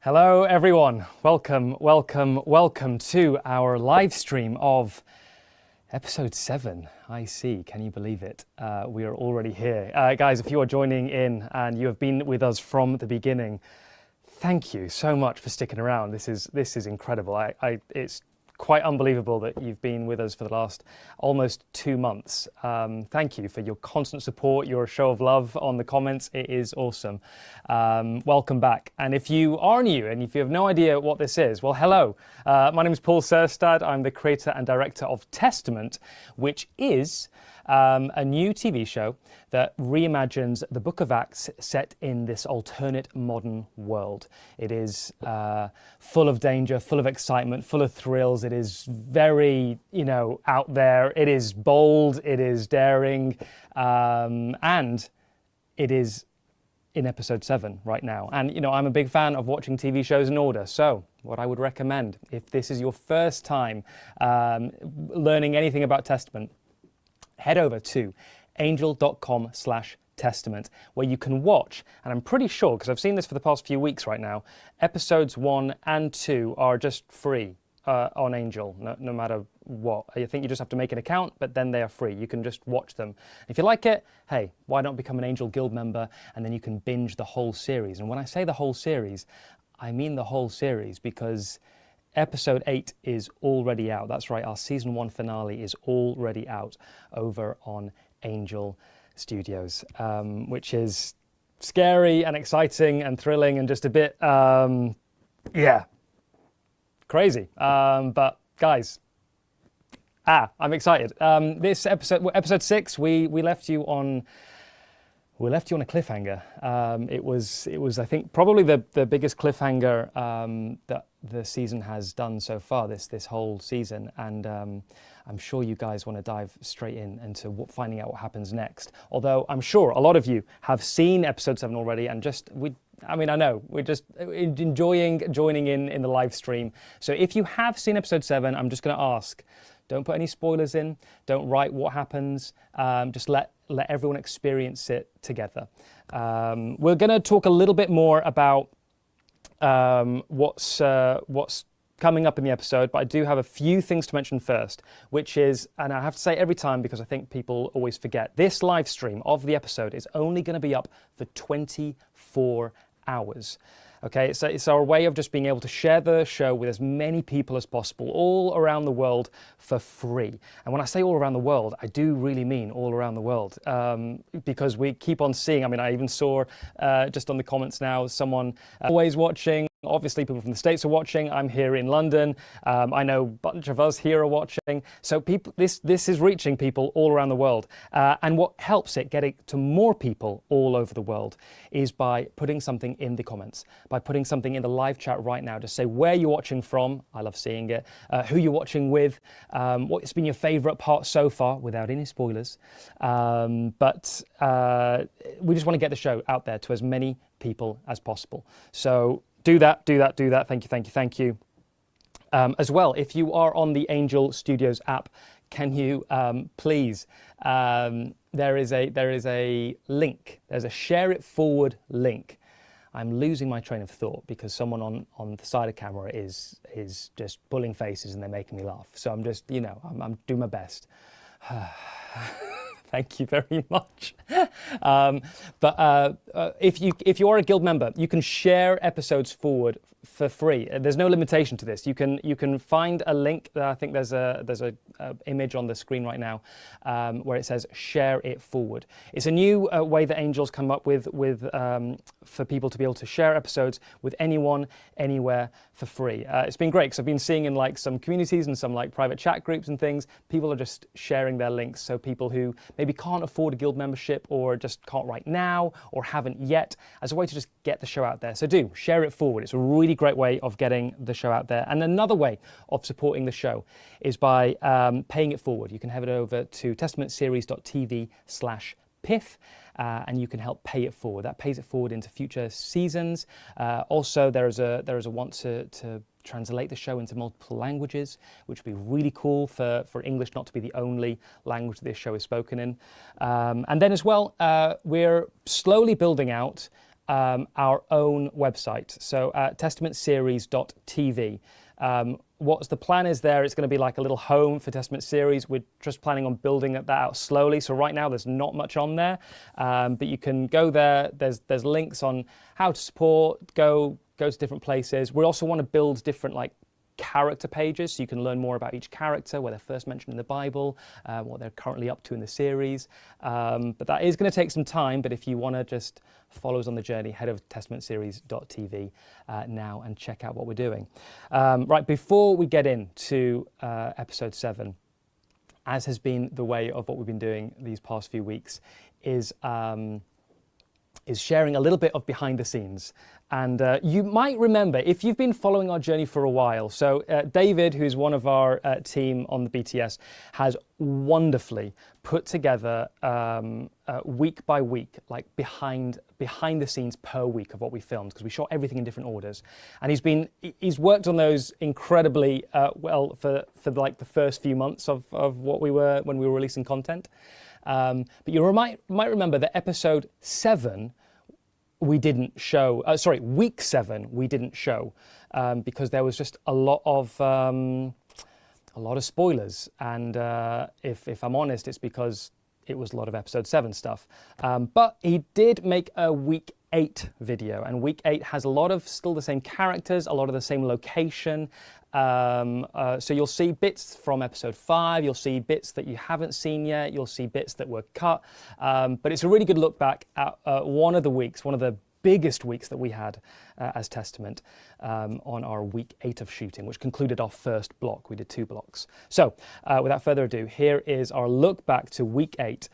Hello everyone, welcome to our live stream of episode 7. I see, can you believe it? We are already here. Guys, if you are joining in and you have been with us from the beginning, thank you so much for sticking around. This is incredible. It's quite unbelievable that you've been with us for the last almost 2 months. Thank you for your constant support, your show of love on the comments. It is awesome. Welcome back. And if you are new and if you have no idea what this is, well, hello. My name is Paul Serstad. I'm the creator and director of Testament, which is a new TV show that reimagines the Book of Acts set in this alternate modern world. It is full of danger, full of excitement, full of thrills. It is very, out there. It is bold, it is daring, and it is in episode 7 right now. And, I'm a big fan of watching TV shows in order. So what I would recommend, if this is your first time learning anything about Testament, head over to angel.com/testament, where you can watch, and I'm pretty sure, because I've seen this for the past few weeks right now, episodes 1 and 2 are just free on Angel, no matter what. I think you just have to make an account, but then they are free. You can just watch them. If you like it, hey, why not become an Angel Guild member, and then you can binge the whole series. And when I say the whole series, I mean the whole series, because Episode 8 is already out. That's right, our Season 1 finale is already out over on Angel Studios, which is scary and exciting and thrilling and just a bit, crazy. But guys, I'm excited. This episode 6, we left you on a cliffhanger. It was I think probably the biggest cliffhanger that the season has done so far, this whole season, and I'm sure you guys want to dive straight into finding out what happens next. Although I'm sure a lot of you have seen episode 7 already, and I know we're just enjoying joining in the live stream. So if you have seen episode 7, I'm just going to ask, don't put any spoilers in, don't write what happens, just let everyone experience it together. We're going to talk a little bit more about what's coming up in the episode, but I do have a few things to mention first, which is, and I have to say every time because I think people always forget, this live stream of the episode is only going to be up for 24 hours. Okay, so it's our way of just being able to share the show with as many people as possible all around the world for free. And when I say all around the world, I do really mean all around the world, because we keep on seeing, I even saw just on the comments now, someone always watching. Obviously, people from the States are watching. I'm here in London. I know a bunch of us here are watching. So this is reaching people all around the world. And what helps it get it to more people all over the world is by putting something in the comments, by putting something in the live chat right now to say where you're watching from. I love seeing it. Who you're watching with. What's been your favorite part so far, without any spoilers. But we just want to get the show out there to as many people as possible. So do that. Thank you. As well, if you are on the Angel Studios app, can you please, there is a link, there's a share it forward link. I'm losing my train of thought because someone on the side of camera is just pulling faces and they're making me laugh. So I'm just, I'm doing my best. Thank you very much. But if you are a guild member, you can share episodes forward for free. There's no limitation to this. You can find a link. I think there's a image on the screen right now where it says share it forward. It's a new way that Angel's come up with for people to be able to share episodes with anyone, anywhere for free. It's been great because I've been seeing in some communities and some private chat groups and things, people are just sharing their links. So people who maybe can't afford a guild membership or just can't right now or haven't yet, as a way to just get the show out there. So do share it forward. It's a really great way of getting the show out there. And another way of supporting the show is by paying it forward. You can head over to testamentseries.tv/PIF. And you can help pay it forward. That pays it forward into future seasons. Also, there is a want to translate the show into multiple languages, which would be really cool for English not to be the only language that this show is spoken in. And then as well, we're slowly building out our own website, so testamentseries.tv. What's the plan is there, it's going to be like a little home for Testament Series. We're just planning on building that out slowly. So right now there's not much on there, but you can go there. There's links on how to support, go to different places. We also want to build different like character pages so you can learn more about each character, where they're first mentioned in the Bible, what they're currently up to in the series. But that is going to take some time, but if you want to just follow us on the journey, head over to testamentseries.tv now and check out what we're doing. Right, before we get into episode 7, as has been the way of what we've been doing these past few weeks, is sharing a little bit of behind the scenes. And you might remember, if you've been following our journey for a while, so David, who's one of our team on the BTS, has wonderfully put together week by week, like behind the scenes per week of what we filmed, because we shot everything in different orders. And he's worked on those incredibly well for like the first few months of what we were when we were releasing content. But you might remember that episode 7 we didn't show. Week 7 we didn't show because there was just a lot of spoilers. And if I'm honest, it's because it was a lot of episode 7 stuff. But he did make a week 8 video, and week 8 has a lot of still the same characters, a lot of the same location. So you'll see bits from episode 5, you'll see bits that you haven't seen yet, you'll see bits that were cut. But it's a really good look back at one of the biggest weeks that we had as Testament on our week 8 of shooting, which concluded our first block. We did 2 blocks. So without further ado, here is our look back to week 8,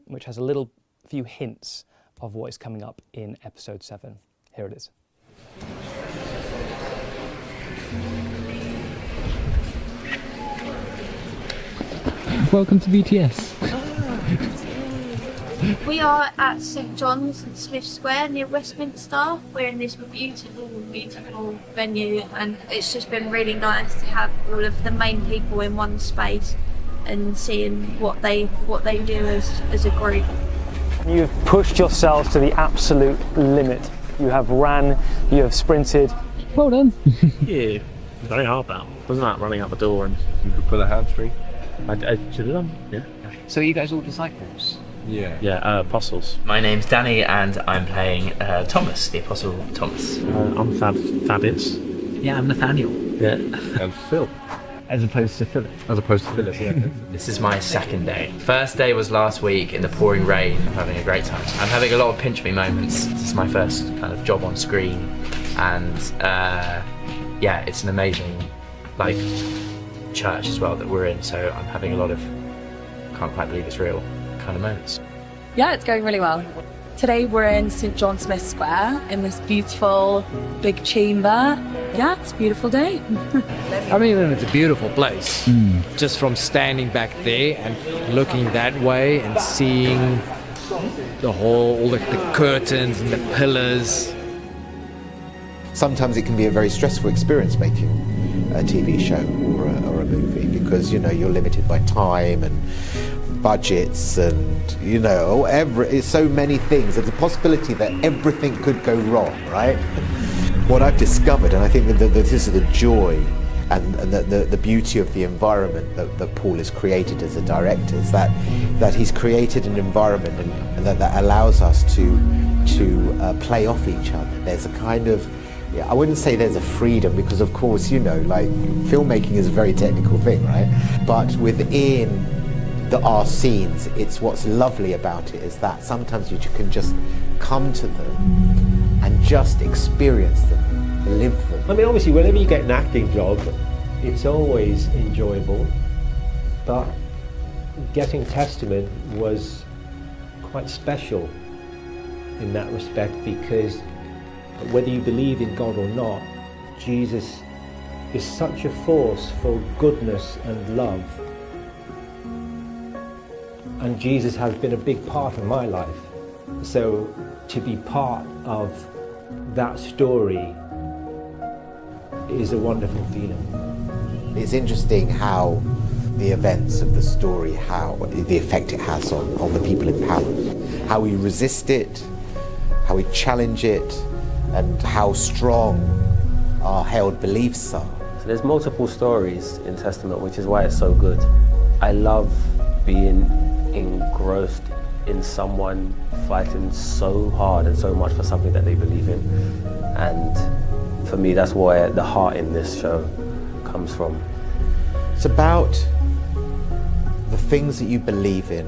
which has a few hints of what is coming up in episode 7. Here it is. Welcome to BTS. We are at St John's in Smith Square near Westminster. We're in this beautiful, beautiful venue, and it's just been really nice to have all of the main people in one space and seeing what they do as a group. You've pushed yourselves to the absolute limit. You have ran, you have sprinted. Well done. Yeah, very hard that. Wasn't that running out the door and You could pull a hamstring. I should have done, yeah. So are you guys all disciples? Yeah. Yeah, apostles. My name's Danny and I'm playing Thomas, the Apostle Thomas. I'm Thaddeus. Yeah, I'm Nathaniel. Yeah. And Phil. As opposed to Philip. As opposed to Philip, yeah. This is my second day. First day was last week in the pouring rain. I'm having a great time. I'm having a lot of pinch me moments. This is my first kind of job on screen, and yeah, it's an amazing like church as well that we're in. So I'm having a lot of can't quite believe it's real kind of moments. Yeah, it's going really well. Today we're in St John Smith Square in this beautiful big chamber. Yeah, it's a beautiful day. I mean, it's a beautiful place. Just from standing back there and looking that way and seeing all the curtains and the pillars. Sometimes it can be a very stressful experience making a TV show or a movie, because you're limited by time and budgets and it's so many things. There's a possibility that everything could go wrong, right? What I've discovered, and I think that this is the joy and the beauty of the environment that Paul has created as a director, is that he's created an environment and that allows us to play off each other. There's a kind of, I wouldn't say there's a freedom, because of course, like filmmaking is a very technical thing, right? But within our scenes, it's what's lovely about it is that sometimes you can just come to them and just experience them, live them. I mean, obviously, whenever you get an acting job, it's always enjoyable, but getting Testament was quite special in that respect, because whether you believe in God or not, Jesus is such a force for goodness and love. And Jesus has been a big part of my life. So to be part of that story is a wonderful feeling. It's interesting how the events of the story, how the effect it has on the people in power, how we resist it, how we challenge it, and how strong our held beliefs are. So there's multiple stories in Testament, which is why it's so good. I love being engrossed in someone fighting so hard and so much for something that they believe in. And for me, that's where the heart in this show comes from. It's about the things that you believe in.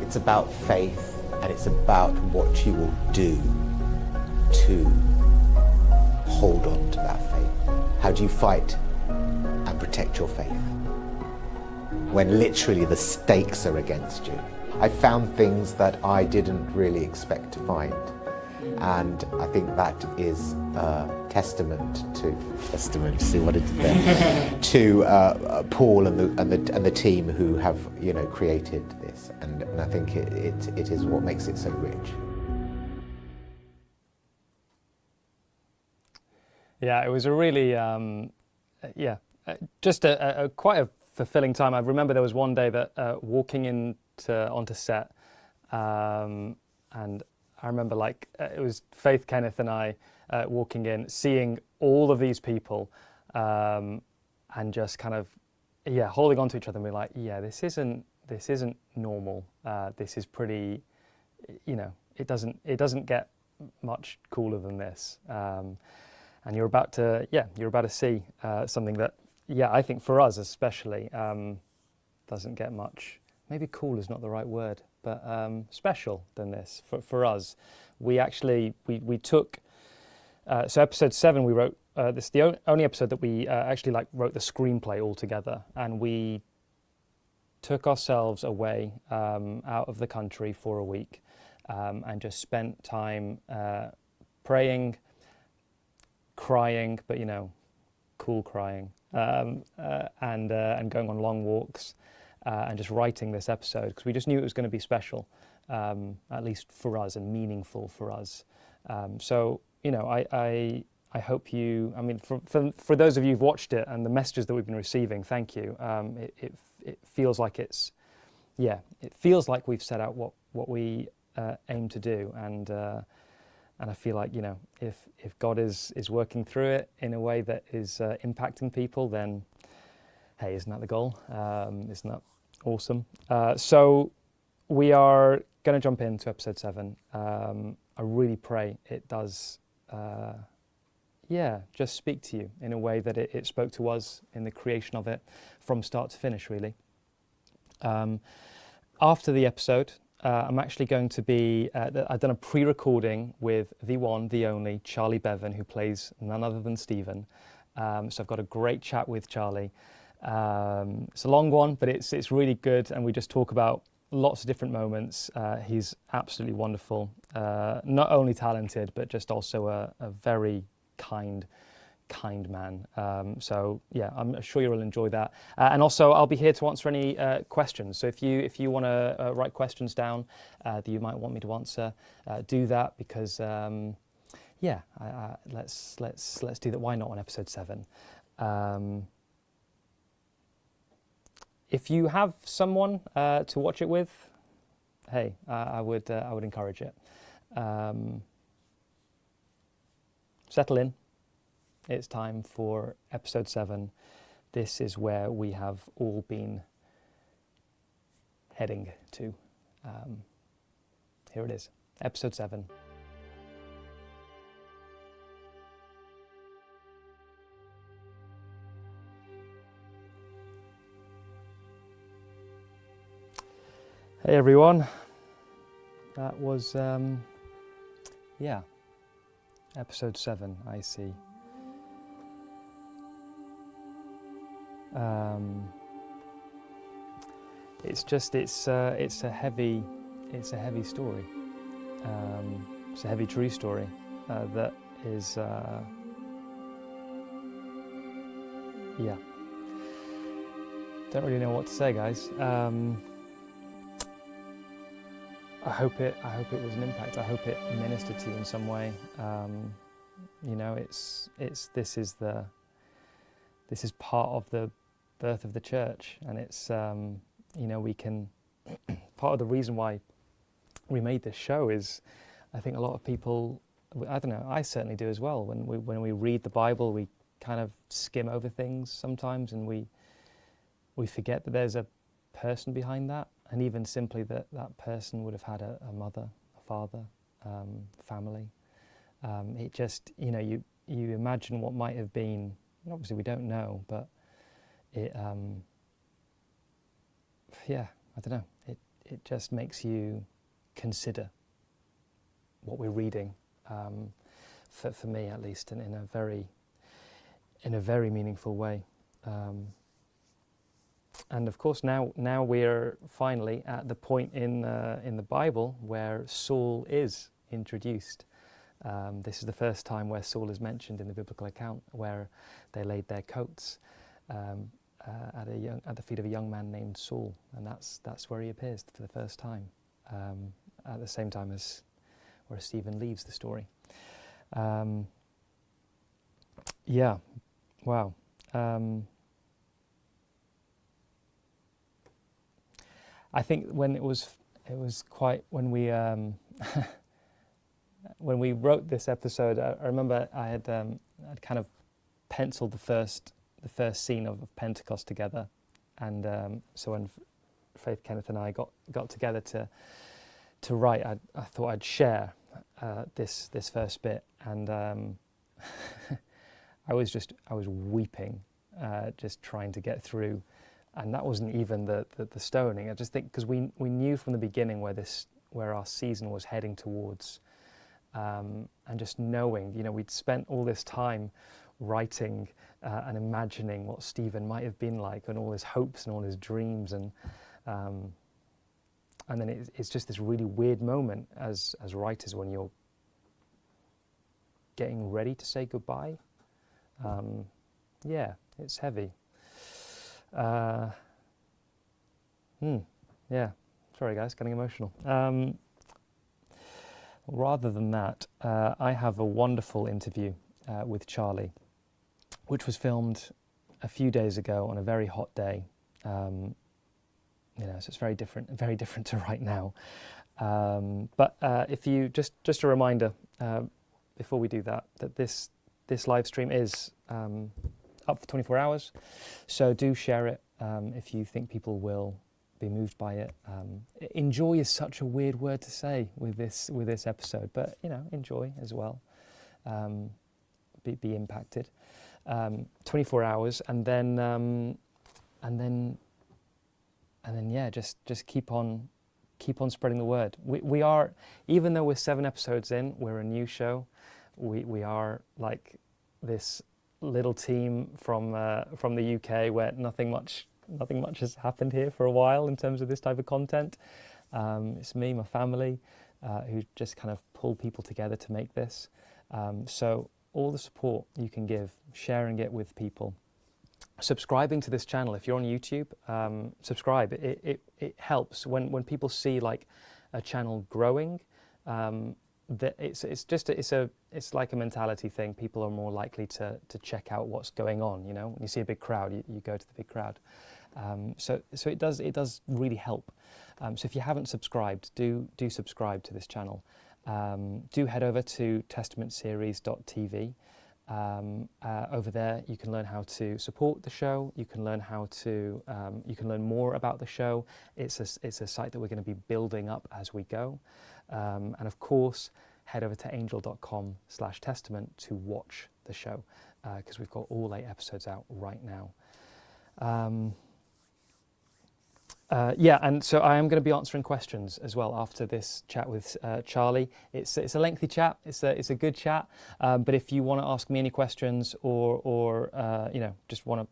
It's about faith, and it's about what you will do to hold on to that faith. How do you fight and protect your faith when literally the stakes are against you? I found things that I didn't really expect to find, and I think that is testament, see what I did there, to Paul and the team who have created this, and I think it is what makes it so rich. Yeah, it was a really, just a quite a fulfilling time. I remember there was one day that walking onto set, and I remember it was Faith, Kenneth, and I walking in, seeing all of these people, and just kind of, holding on to each other and being like, this isn't normal. This is pretty, it doesn't get much cooler than this. And you're about to see something that, I think for us especially, doesn't get much. Maybe cool is not the right word, but special than this for us. We actually we took so episode 7 we wrote. This is the only episode that we actually wrote the screenplay all together, and we took ourselves away out of the country for a week and just spent time praying, crying, but cool crying, and going on long walks, and just writing this episode because we just knew it was going to be special, at least for us, and meaningful for us. So I hope you. I mean, for those of you who've watched it and the messages that we've been receiving, thank you. It feels like it feels like we've set out what we aim to do, and I feel like if God is working through it in a way that is impacting people, then hey, isn't that the goal? Isn't that awesome? So we are going to jump into episode 7. I really pray it does, just speak to you in a way that it spoke to us in the creation of it from start to finish, really. After the episode, I'm actually going to be, I've done a pre-recording with the one, the only, Charlie Beaven, who plays none other than Stephen. So I've got a great chat with Charlie. It's a long one, but it's really good, and we just talk about lots of different moments. He's absolutely wonderful, not only talented, but just also a very kind man. So yeah, I'm sure you'll enjoy that. And also I'll be here to answer any questions. So if you want to write questions down that you might want me to answer, do that, because let's do that. Why not on episode 7? If you have someone to watch it with, hey, I would encourage it. Settle in. It's time for episode 7. This is where we have all been heading to. Here it is, episode 7. Hey everyone, that was, episode 7, I see. It's a heavy story. It's a heavy true story that is, don't really know what to say, guys. I hope it was an impact. I hope it ministered to you in some way. This is part of the birth of the church, and it's we can part of the reason why we made this show is I think a lot of people, I don't know, I certainly do as well. When we read the Bible, we kind of skim over things sometimes, and we forget that there's a person behind that, and even simply that person would have had a mother, a father, family. It just, you imagine what might have been. And obviously we don't know, but it, yeah, I don't know. It just makes you consider what we're reading, for me at least, in a very meaningful way. And of course, now we're finally at the point in the Bible where Saul is introduced. This is the first time where Saul is mentioned in the biblical account, where they laid their coats at the feet of a young man named Saul, and that's where he appears for the first time, at the same time as where Stephen leaves the story. Yeah, wow. I think when when we wrote this episode, I remember I had I'd kind of penciled the first scene of Pentecost together, and so when Faith, Kenneth, and I got together to write, I thought I'd share this first bit, and I was weeping, just trying to get through, and that wasn't even the stoning. I just think because we knew from the beginning where our season was heading towards, and just knowing, we'd spent all this time writing and imagining what Stephen might have been like, and all his hopes and all his dreams, and then it's just this really weird moment as writers when you're getting ready to say goodbye. Yeah, it's heavy. Yeah, sorry guys, getting emotional. Rather than that, I have a wonderful interview with Charlie, which was filmed a few days ago on a very hot day. So it's very different to right now. But if you just a reminder before we do that this live stream is up for 24 hours. So do share it if you think people will be moved by it. Enjoy is such a weird word to say with this episode, but enjoy as well. Be impacted. 24 hours, and then yeah, just keep on spreading the word. We are, even though we're 7 episodes in, we're a new show. We are like this little team from the UK where nothing much has happened here for a while in terms of this type of content. It's me, my family, who just kind of pull people together to make this. So all the support you can give, sharing it with people, subscribing to this channel. If you're on YouTube, subscribe. It helps when people see like a channel growing. That it's like a mentality thing. People are more likely to check out what's going on. When you see a big crowd, you go to the big crowd. So it does really help. So if you haven't subscribed, do subscribe to this channel. Do head over to testamentseries.tv. Over there, you can learn how to support the show. You can learn you can learn more about the show. It's a site that we're going to be building up as we go. And of course, head over to angel.com/testament to watch the show, because we've got all 8 episodes out right now. Yeah, and so I am going to be answering questions as well after this chat with Charlie. It's a lengthy chat. It's a good chat. But if you want to ask me any questions or just want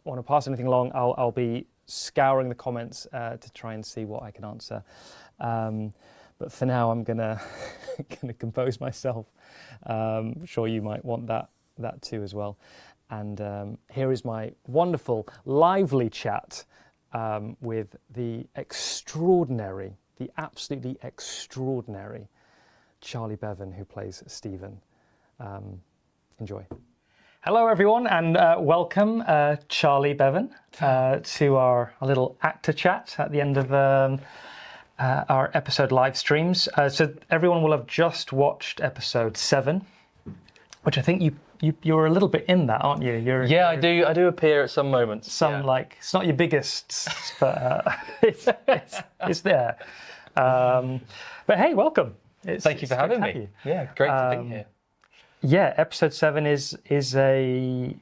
to pass anything along, I'll be scouring the comments to try and see what I can answer. But for now, I'm gonna compose myself. I'm sure you might want that too as well. And here is my wonderful, lively chat with the absolutely extraordinary Charlie Beaven, who plays Stephen. Enjoy. Hello, everyone, and welcome, Charlie Beaven, to our little actor chat at the end of our episode live streams. So everyone will have just watched episode 7, which I think you're a little bit in that, aren't you? I do appear at some moments. Like it's not your biggest, but it's there. But hey, welcome. Thank you for having me. Yeah, great to be here. Yeah, episode 7 is a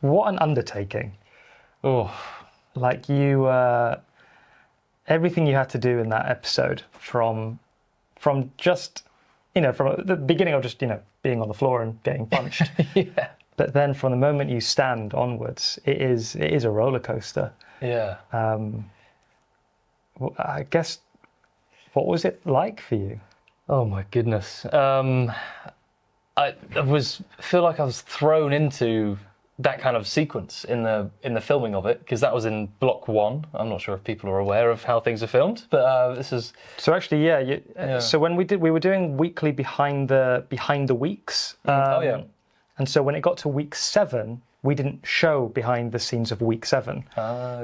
what an undertaking. Oh, like you, everything you had to do in that episode from just, from the beginning of just, being on the floor and getting punched. yeah. But then from the moment you stand onwards, it is a roller coaster. Yeah. I guess, what was it like for you? Oh my goodness. I feel like I was thrown into that kind of sequence in the filming of it, because that was in block 1. I'm not sure if people are aware of how things are filmed, but this is. So actually, so when we were doing weekly behind the weeks. And so when it got to week 7, we didn't show behind the scenes of week 7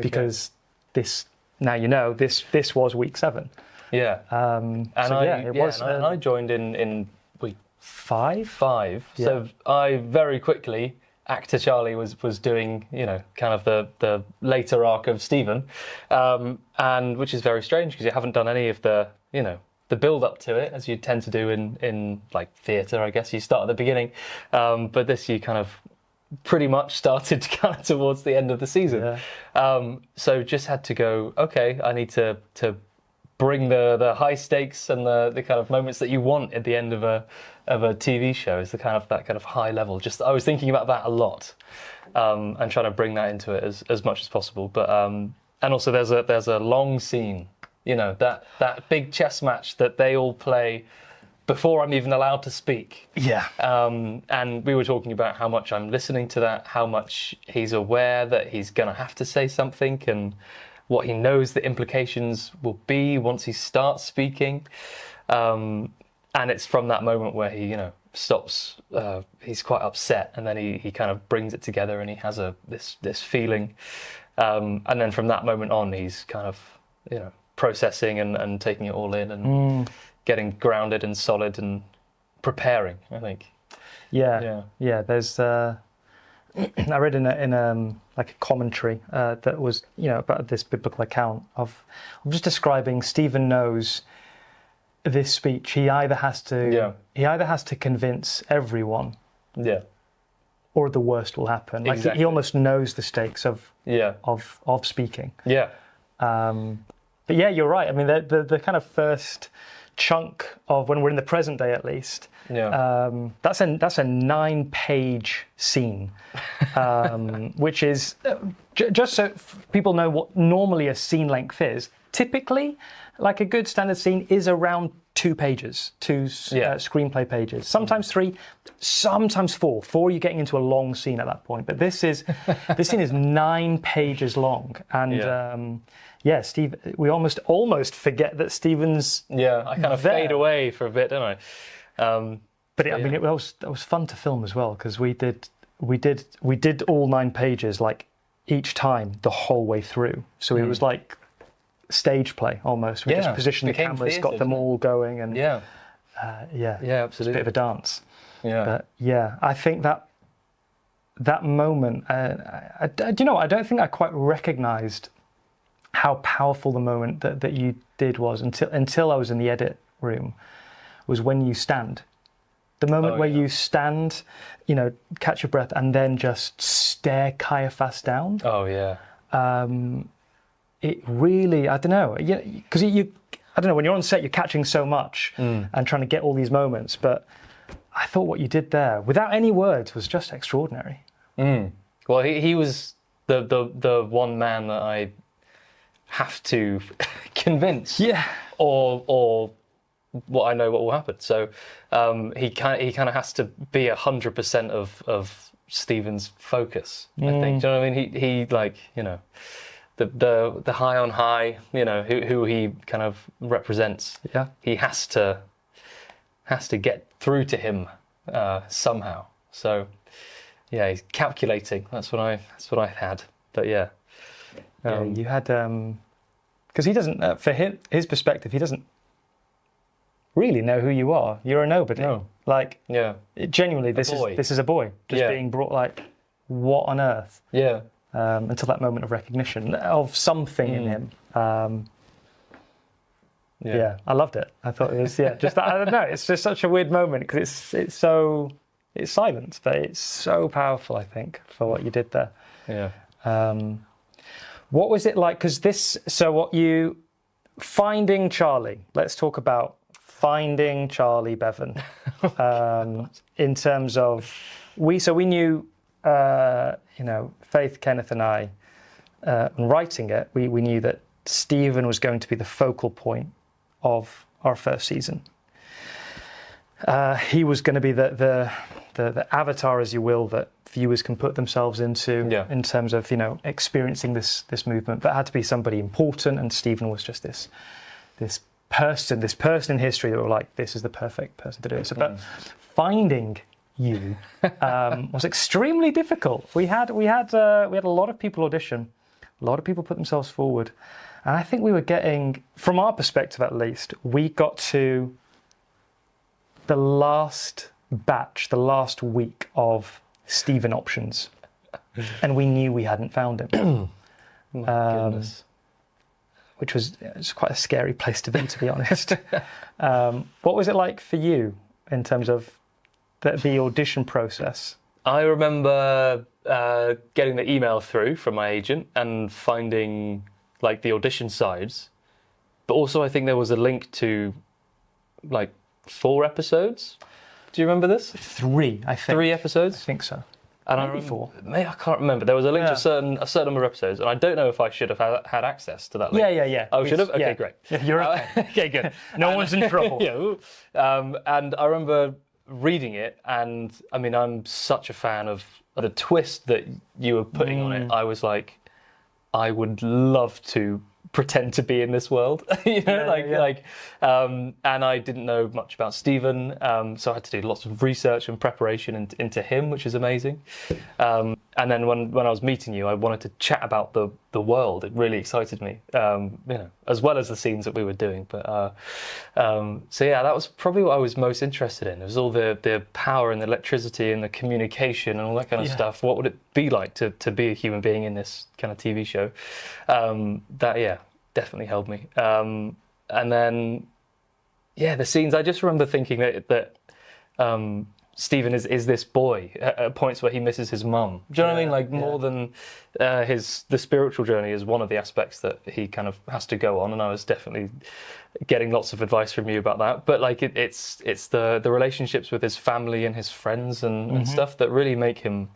because this was week 7. Yeah. And I joined in week 5. Yeah. So I very quickly, actor Charlie was doing, kind of the later arc of Stephen, and which is very strange because you haven't done any of the build up to it as you tend to do in like theatre. I guess you start at the beginning, but this you kind of pretty much started kind of towards the end of the season. Yeah. So just had to go. Okay, I need to bring the high stakes and the kind of moments that you want at the end of a TV show, is that kind of high level. Just I was thinking about that a lot, and trying to bring that into it as much as possible. But and also there's a long scene, that big chess match that they all play before I'm even allowed to speak. Yeah. And we were talking about how much I'm listening to that, how much he's aware that he's gonna have to say something, and what he knows the implications will be once he starts speaking. And it's from that moment where he, stops, he's quite upset, and then he kind of brings it together, and he has this feeling. And then from that moment on, he's kind of, processing and taking it all in and getting grounded and solid and preparing, I think. Yeah. There's I read in a like a commentary that was about this biblical account of just describing Stephen knows this speech. He either has to convince everyone, or the worst will happen. Like exactly. he almost knows the stakes of speaking. Yeah. But yeah, you're right. I mean, the kind of first chunk of when we're in the present day, at least. Yeah. That's a 9-page scene, which is just so people know what normally a scene length is. Typically, like a good standard scene is around 2 pages, screenplay pages. Sometimes 3, sometimes 4. 4, you're getting into a long scene at that point. But this scene is 9 pages long, and. Steve, we almost forget that Stephen's I kind of fade away for a bit, don't I? But I mean, that was fun to film as well, because we did all 9 pages like each time the whole way through. So it was like stage play almost. We just positioned the cameras, got them all going, and absolutely, it's a bit of a dance. Yeah, but I think that moment, I don't think I quite recognised how powerful the moment that you did was until I was in the edit room, was when you stand. The moment where you stand, catch your breath, and then just stare Caiaphas down. Oh yeah. It really, I don't know, because I don't know, when you're on set, you're catching so much and trying to get all these moments. But I thought what you did there, without any words, was just extraordinary. Well, he was the one man that I have to convince, or what I know what will happen. So he kind of has to be 100% of Stephen's focus. I think. Do you know what I mean? He like the high on high. Who he kind of represents. Yeah. He has to get through to him somehow. So he's calculating. That's what I had. But you had because he doesn't, for his perspective, he doesn't really know who you are. You're a nobody. No. Like, Yeah. Genuinely, this is a boy just Yeah. being brought. Like, what on earth? Yeah. Until that moment of recognition of something in him. Yeah, I loved it. I thought it was just that, I don't know. It's just such a weird moment because it's silent, but it's so powerful. I think for what you did there. Yeah. What was it like? Because finding Charlie. Let's talk about finding Charlie Beaven. In terms of we knew, Faith, Kenneth, and I, writing it, we knew that Stephen was going to be the focal point of our first season. He was going to be the avatar, as you will, that viewers can put themselves into in terms of experiencing this movement. But it had to be somebody important, and Stephen was just this person in history that were like, this is the perfect person to do it. So, but finding you was extremely difficult. We had a lot of people audition, a lot of people put themselves forward, and I think we were getting, from our perspective at least, we got to the last batch, the last week of Stephen options, and we knew we hadn't found him. My goodness. Which was quite a scary place to be honest. What was it like for you in terms of the audition process? I remember getting the email through from my agent and finding like the audition sides, but also I think there was a link to like 4 episodes. Do you remember this? 3, I think. 3 episodes? I think so. And Maybe 4. Maybe I can't remember. There was a link to a certain number of episodes, and I don't know if I should have had access to that link. Yeah. Oh, should have? Okay, yeah. great. Yeah, you're okay. Okay, good. No one's in trouble. And I remember reading it, and I mean, I'm such a fan of the twist that you were putting on it. I was like, I would love to pretend to be in this world, and I didn't know much about Stephen, so I had to do lots of research and preparation into him, which is amazing. And then when I was meeting you, I wanted to chat about the world. It really excited me, as well as the scenes that we were doing. But that was probably what I was most interested in. It was all the power and the electricity and the communication and all that kind of stuff. What would it be like to be a human being in this kind of TV show? That definitely held me. And then the scenes. I just remember thinking that Stephen is this boy at points where he misses his mum. Do you know what I mean? Like more than the spiritual journey is one of the aspects that he kind of has to go on, and I was definitely getting lots of advice from you about that. But like it's the relationships with his family and his friends and stuff that really make him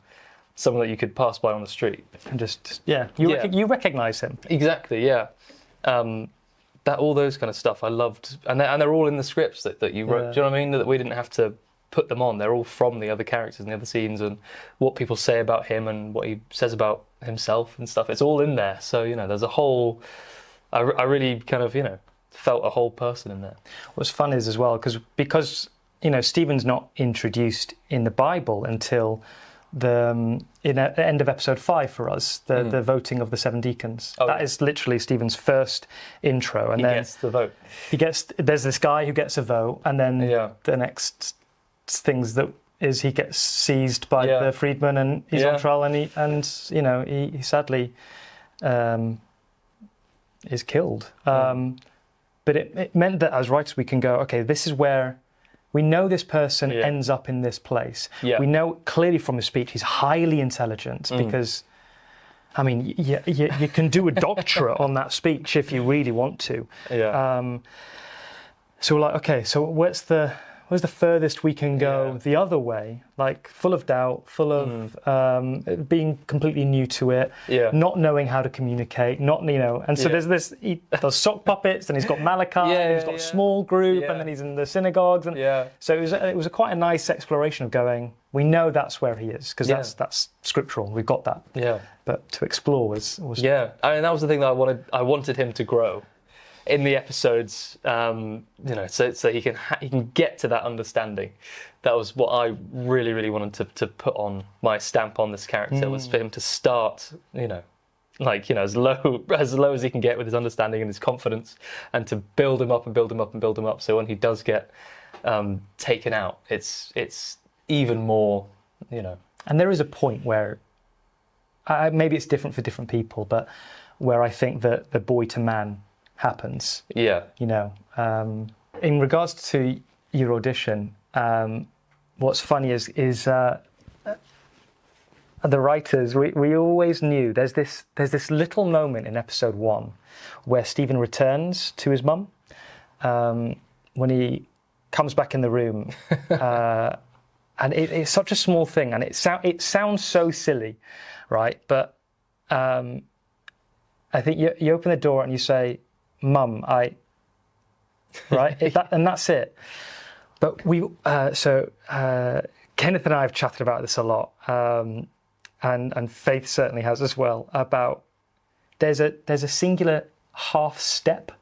someone that you could pass by on the street and just you recognise him. Exactly, yeah. That all those kind of stuff I loved, and they're all in the scripts that you wrote. Do you know what I mean? That we didn't have to put them on. They're all from the other characters and the other scenes and what people say about him and what he says about himself and stuff. It's all in there. So there's a whole. I really kind of felt a whole person in there. What's fun is as well because Stephen's not introduced in the Bible until the end of episode 5 for us, the voting of the 7 deacons. That is literally Stephen's first intro, and he gets the vote. There's this guy who gets a vote, and then the next things that is he gets seized by the freedman, and he's on trial, and he sadly is killed. But it meant that as writers we can go, okay, this is where. We know this person ends up in this place. Yeah. We know clearly from his speech he's highly intelligent because, I mean, you can do a doctorate on that speech if you really want to. Yeah. So we're like, okay, so where's the furthest we can go the other way? Like full of doubt, full of being completely new to it, not knowing how to communicate, and so there's he does sock puppets, and he's got Malachi, and he's got a small group, and then he's in the synagogues, and so it was quite a nice exploration of going. We know that's where he is because that's scriptural. We've got that. Yeah. But to explore was I mean that was the thing that I wanted him to grow in the episodes, so he can get to that understanding. That was what I really, really wanted to put on my stamp on this character, was for him to start, like, you know, as low as he can get with his understanding and his confidence, and to build him up and build him up and build him up. So when he does get taken out, it's even more, you know. And there is a point where maybe it's different for different people, but where I think that the boy to man happens. Yeah. You know, in regards to your audition, what's funny is the writers, we always knew there's this little moment in episode 1 where Stephen returns to his mum, when he comes back in the room, and it's such a small thing, and it sounds so silly, right? But I think you open the door and you say, "Mum, right?" And that's it. But Kenneth and I have chatted about this a lot. And Faith certainly has as well, about there's a singular half step,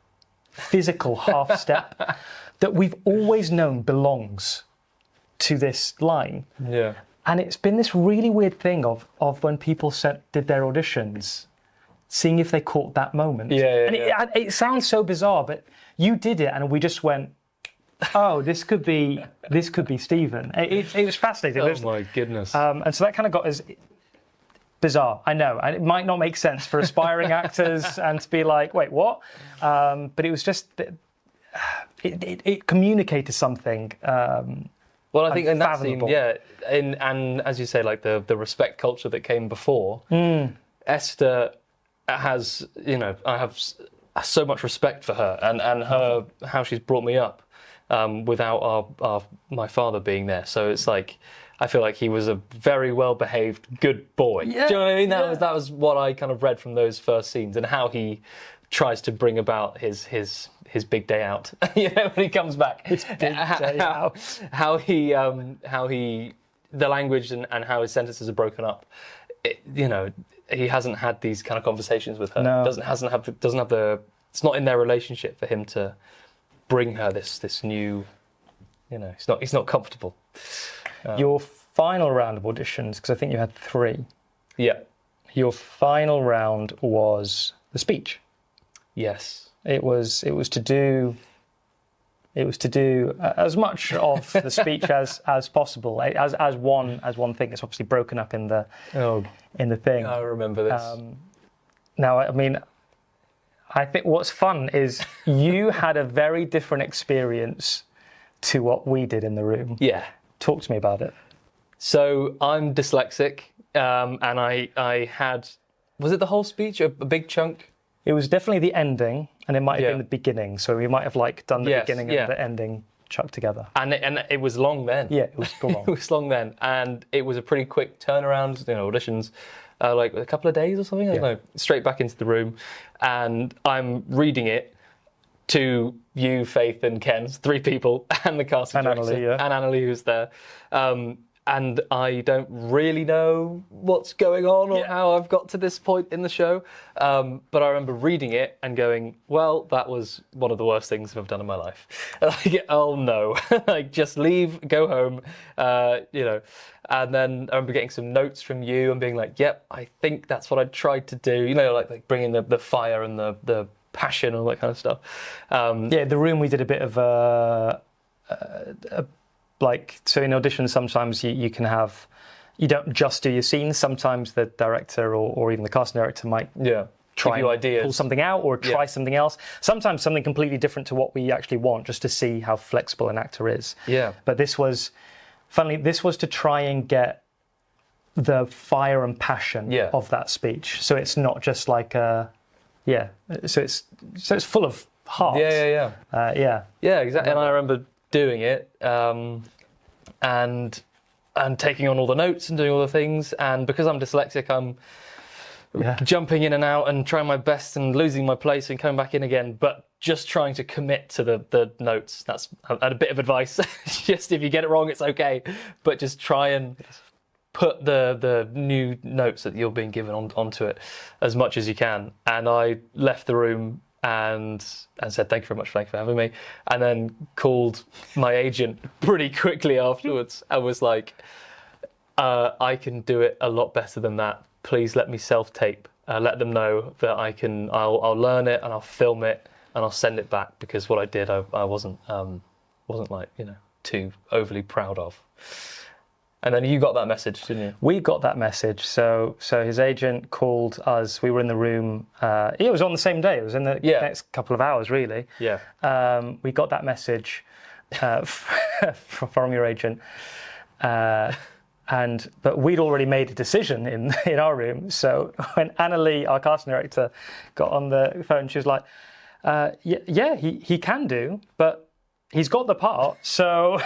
physical half step, that we've always known belongs to this line. Yeah. And it's been this really weird thing of when people did their auditions, seeing if they caught that moment. Yeah. And it sounds so bizarre, but you did it, and we just went, oh, this could be Stephen. It was fascinating. Oh my goodness. And so that kind of got us. Bizarre, I know, and it might not make sense for aspiring actors and to be like, wait, what? But it was just, it communicated something. Well, I think in that scene, yeah, and as you say, like the respect culture that came before, Esther has, you know, I have so much respect for her and her, how she's brought me up, without my father being there. So it's like, I feel like he was a very well-behaved, good boy. Yeah, do you know what I mean? yeah. That was what I kind of read from those first scenes, and how he tries to bring about his big day out. You know, when he comes back, His big day out. How he the language and how his sentences are broken up. You know, he hasn't had these kind of conversations with her. No. Doesn't have the. It's not in their relationship for him to bring her this new. You know, he's not comfortable. Your final round of auditions, because I think you had 3. Yeah. Your final round was the speech. Yes. It was to do as much of the speech as possible, as one thing. It's obviously broken up in the thing. I remember this. Now, I mean, I think what's fun is you had a very different experience to what we did in the room. Yeah. Talk to me about it. So I'm dyslexic, and I had, was it the whole speech, a big chunk? It was definitely the ending, and it might have been the beginning. So we might have done the beginning and the ending chucked together. And it was long then. Yeah, it was full on. It was long then, and it was a pretty quick turnaround. You know, auditions, like a couple of days or something. I don't know. Straight back into the room, and I'm reading it to you, Faith, and Ken, 3 people, and the casting director, and Annalie, who's there. And I don't really know what's going on or how I've got to this point in the show. But I remember reading it and going, well, that was one of the worst things I've done in my life. Like, oh no, like just leave, go home, you know. And then I remember getting some notes from you and being like, yep, I think that's what I tried to do. You know, like bringing the fire and the passion and all that kind of stuff. The room, we did a bit of so in auditions sometimes you can have, you don't just do your scenes. Sometimes the director or even the casting director might try and pull something out or try something else. Sometimes something completely different to what we actually want, just to see how flexible an actor is. Yeah. But this was to try and get the fire and passion of that speech. So it's not just like so it's full of heart. Yeah, exactly. And I remember doing it, and taking on all the notes and doing all the things. And because I'm dyslexic, I'm jumping in and out and trying my best and losing my place and coming back in again, but just trying to commit to the notes. That's a bit of advice. Just if you get it wrong, it's okay, but just try and put the new notes that you're being given onto it as much as you can. And I left the room and said, thank you very much, for having me. And then called my agent pretty quickly afterwards. I was like, I can do it a lot better than that. Please let me self-tape let them know that I'll learn it and I'll film it and I'll send it back, because what I did I wasn't like, too overly proud of. And then you got that message, didn't you? We got that message. So his agent called us. We were in the room. It was on the same day. It was in the next couple of hours, really. Yeah. We got that message from your agent, but we'd already made a decision in our room. So when Anna Lee, our casting director, got on the phone, she was like, he can do, but he's got the part. So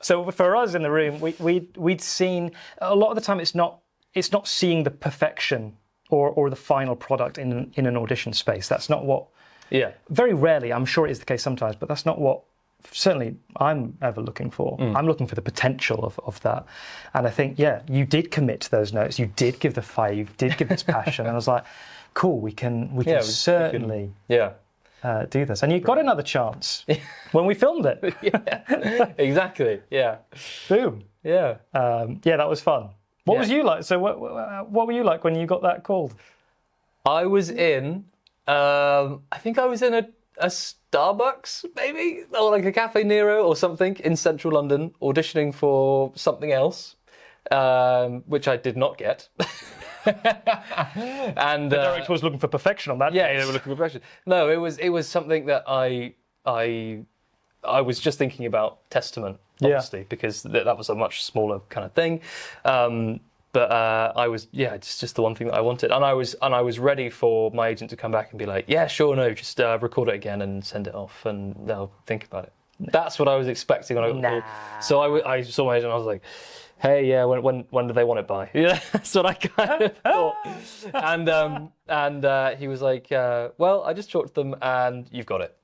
so for us in the room, we'd seen a lot of the time. It's not seeing the perfection or the final product in an audition space. That's not what. Yeah. Very rarely, I'm sure it is the case sometimes, but that's not what certainly I'm ever looking for. I'm looking for the potential of that. And I think, you did commit to those notes. You did give the fire. You did give this passion. And I was like, cool, we can certainly do this. And you got another chance when we filmed it. Yeah, exactly. Yeah. Boom. Yeah. That was fun. What was you like? So what were you like when you got that called? I was in, I think I was in a Starbucks, maybe, or like a Cafe Nero or something in central London, auditioning for something else, which I did not get. And the director was looking for perfection on that. Yeah, they were looking for perfection. No, it was something that I was just thinking about Testament, obviously, because that was a much smaller kind of thing. But I was, it's just the one thing that I wanted, and I was ready for my agent to come back and be like, yeah, sure, no, just record it again and send it off, and they'll think about it. That's what I was expecting when I got called. So I saw my agent, and I was like, hey, when do they want it by? Yeah, that's what I kind of thought. And he was like, well, I just talked to them, and you've got it.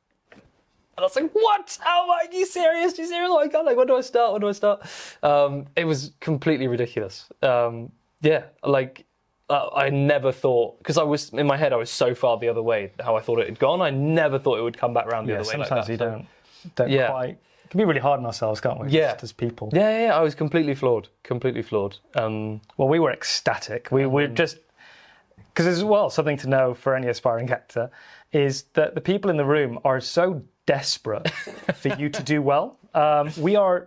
And I was like, what? Oh my, are you serious? Are you serious? Oh my God, like, when do I start? It was completely ridiculous. I never thought, because I was, in my head, I was so far the other way, how I thought it had gone. I never thought it would come back around the other way like that. Sometimes you don't quite, it can be really hard on ourselves, can't we? Yeah. Just as people. Yeah, I was completely flawed. Well, we were ecstatic. We were just, because as well, something to know for any aspiring actor is that the people in the room are so desperate for you to do well. We're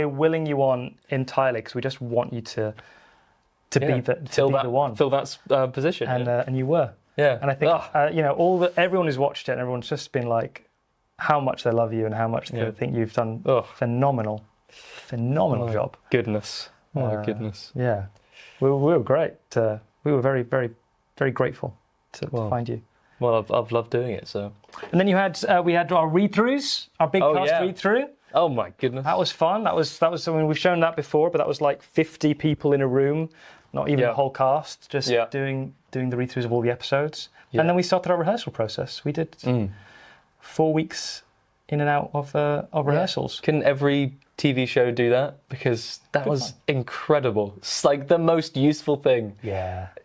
willing you on entirely because we just want you to be the one. Fill that position. And you were. Yeah. And I think, everyone who's watched it and everyone's just been like, how much they love you and how much they think you've done phenomenal job. Goodness. Oh, goodness. Yeah. We were great. We were very, very, very grateful to find you. Well, I've loved doing it, so. And then we had our read-throughs, our big cast read-through. Oh my goodness. That was fun. That was something we've shown that before, but that was like 50 people in a room, not even the whole cast, just doing the read-throughs of all the episodes. Yeah. And then we started our rehearsal process. We did 4 weeks in and out of rehearsals. Couldn't every TV show do that? Because that was incredible. It's like the most useful thing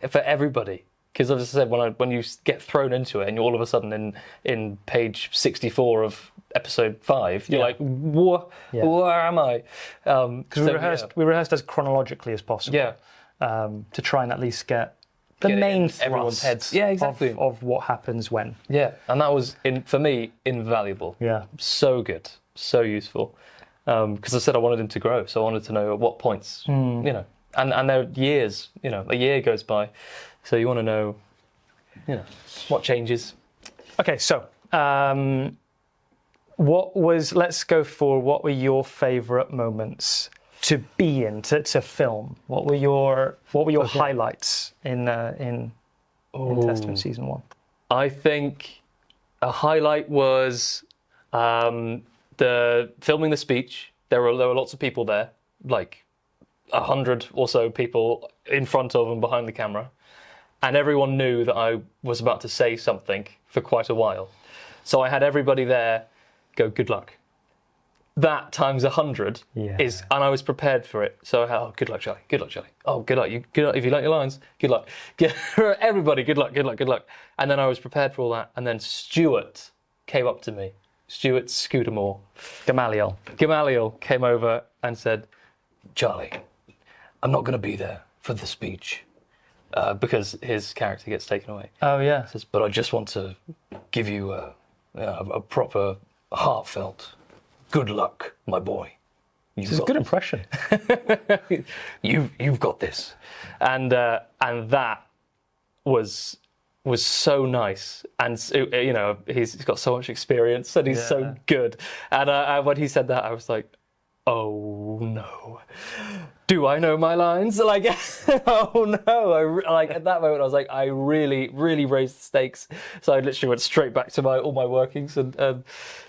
for everybody. Because as I said, when you get thrown into it and you're all of a sudden in page 64 of episode 5, you're like, where am I? Because we rehearsed as chronologically as possible. Yeah. To try and at least get the main thrust everyone's heads. Yeah, exactly. Of what happens when. Yeah, and that was, for me, invaluable. Yeah. So good, so useful. Because I said I wanted him to grow, so I wanted to know at what points, and there are years, a year goes by. So you want to know, what changes. Okay, so what were your favourite moments to be in, to film? What were your highlights in Testament season 1? I think a highlight was the filming the speech. There were lots of people there, like 100 or so people in front of and behind the camera. And everyone knew that I was about to say something for quite a while. So I had everybody there go, good luck. That times 100 is, and I was prepared for it. So, good luck, Charlie. Good luck, Charlie. Oh, good luck. Good luck. If you like your lines, good luck. Everybody, good luck, good luck, good luck. And then I was prepared for all that. And then Stuart came up to me. Stuart Scudamore. Gamaliel came over and said, Charlie, I'm not going to be there for the speech. because his character gets taken away. Oh yeah. He says, but I just want to give you a proper, heartfelt, good luck, my boy. This is a good impression. You've got this, and that was so nice, and you know he's got so much experience and he's so good, and when he said that I was like, oh no, do I know my lines? Like, oh no, like at that moment I was like, I really raised the stakes, so I literally went straight back to all my workings and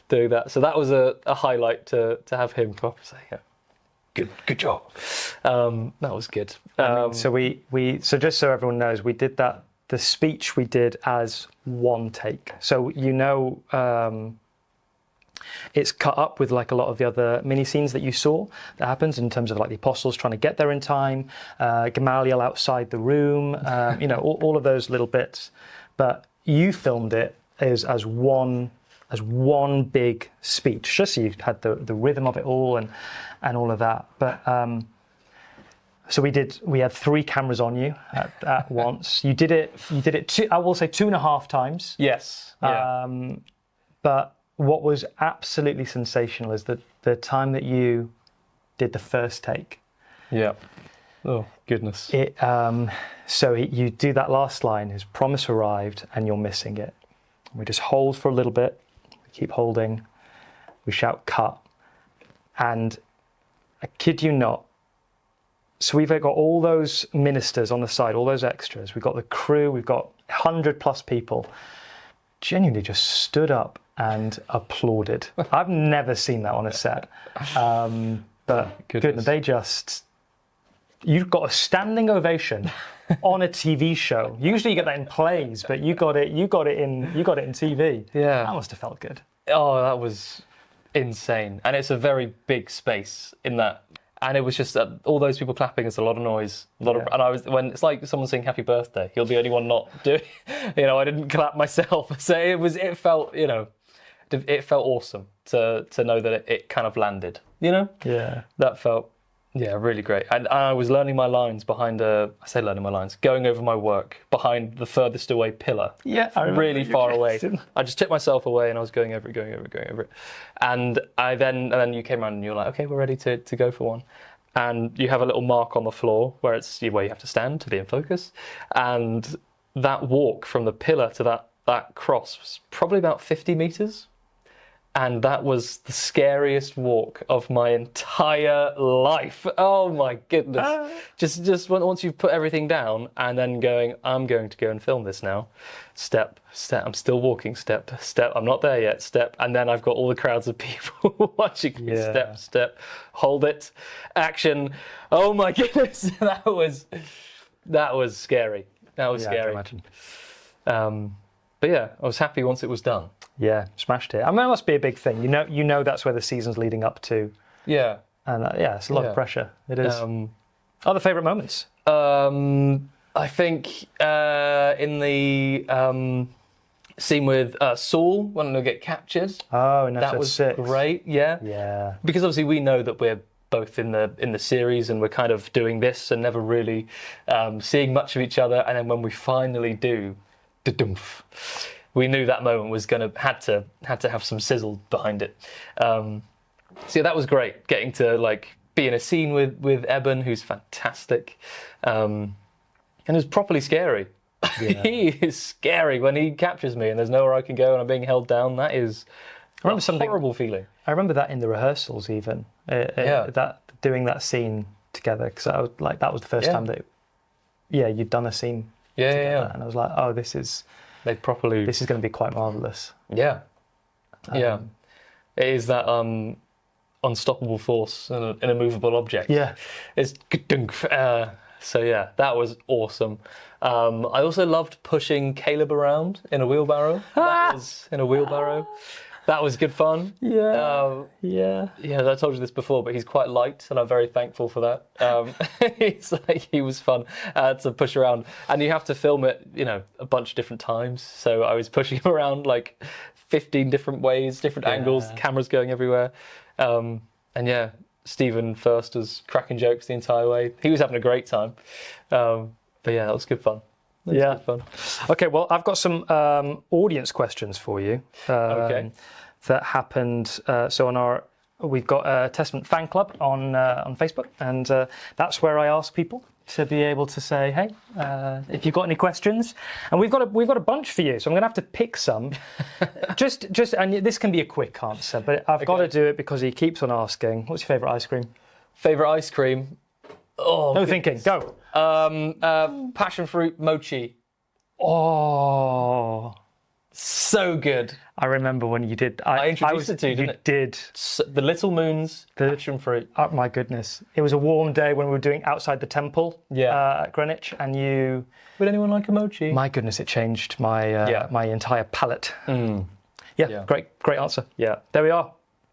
doing that. So that was a highlight to have him come up and say, yeah, good job. That was good. So so just so everyone knows, we did that. The speech we did as one take. So it's cut up with like a lot of the other mini scenes that you saw that happens in terms of like the apostles trying to get there in time, Gamaliel outside the room, all of those little bits. But you filmed it as one big speech, just so you had the rhythm of it all and all of that. But so we had 3 cameras on you at once. You did it I will say 2.5 times. Yes. Yeah. But what was absolutely sensational is the time that you did the first take. Yeah. Oh goodness. You do that last line, his promise arrived, and you're missing it. We just hold for a little bit. We keep holding. We shout cut, and I kid you not. So we've got all those ministers on the side, all those extras. We've got the crew. We've got 100+ people. Genuinely just stood up and applauded. I've never seen that on a set. But goodness, you've got a standing ovation on a TV show. Usually you get that in plays, but you got it in TV. Yeah. That must have felt good. Oh, that was insane. And it's a very big space in that. And it was just all those people clapping. It's a lot of noise, when it's like someone saying "Happy Birthday," you're the only one not doing. I didn't clap myself, so it felt, it felt awesome to know that it kind of landed. Yeah, that felt really great. And I was learning my lines going over my work behind the furthest away pillar. Yeah, really far away. I just took myself away and I was going over it. And then you came around and you were like, okay, we're ready to go for one. And you have a little mark on the floor where you have to stand to be in focus. And that walk from the pillar to that cross was probably about 50 meters. And that was the scariest walk of my entire life. Oh my goodness. Just once you've put everything down and then going, I'm going to go and film this now. Step, I'm still walking, step, I'm not there yet, step. And then I've got all the crowds of people watching me, step, hold it, action. Oh my goodness, that was scary. That was scary. I can imagine. But yeah, I was happy once it was done. Yeah, smashed it. I mean, it must be a big thing. You know that's where the season's leading up to. Yeah. And it's a lot of pressure. It is. Other favourite moments? I think in the scene with Saul when they get captured. Oh, in that was 6. Great. Yeah. Yeah. Because obviously we know that we're both in the series and we're kind of doing this and never really seeing much of each other. And then when we finally do, we knew that moment was had to have some sizzle behind it. So yeah, that was great, getting to be in a scene with Eben, who's fantastic, and it was properly scary. Yeah. He is scary when he captures me and there's nowhere I can go and I'm being held down. That is a horrible feeling. I remember that in the rehearsals even, that doing that scene together, because I was like, that was the first time that you'd done a scene together, and I was like, oh, this is going to be quite marvellous. Yeah. It is that unstoppable force in a movable object. Yeah. It's so yeah, that was awesome. I also loved pushing Caleb around in a wheelbarrow. That was good fun. Yeah. I told you this before, but he's quite light, and I'm very thankful for that. He was fun to push around, and you have to film it, a bunch of different times. So I was pushing him around 15 different ways, different angles, cameras going everywhere, and Stephen first was cracking jokes the entire way. He was having a great time, But yeah, that was good fun. Yeah. Good fun. Okay, well, I've got some audience questions for you. Okay. That happened. We've got a Testament fan club on Facebook, and that's where I ask people to be able to say, hey, if you've got any questions, and we've got a bunch for you, so I'm going to have to pick some. just, and this can be a quick answer, but I've got to do it because he keeps on asking. What's your favourite ice cream? Favourite ice cream? Oh, no thinking. Go. Passion fruit mochi. Oh, so good. I remember when you did. I introduced it to you, didn't it? Did. The Little Moons, passion fruit. Oh my goodness. It was a warm day when we were doing outside the temple at Greenwich, and you... Would anyone like a mochi? My goodness, it changed my my entire palate. Yeah, great answer. Yeah. There we are.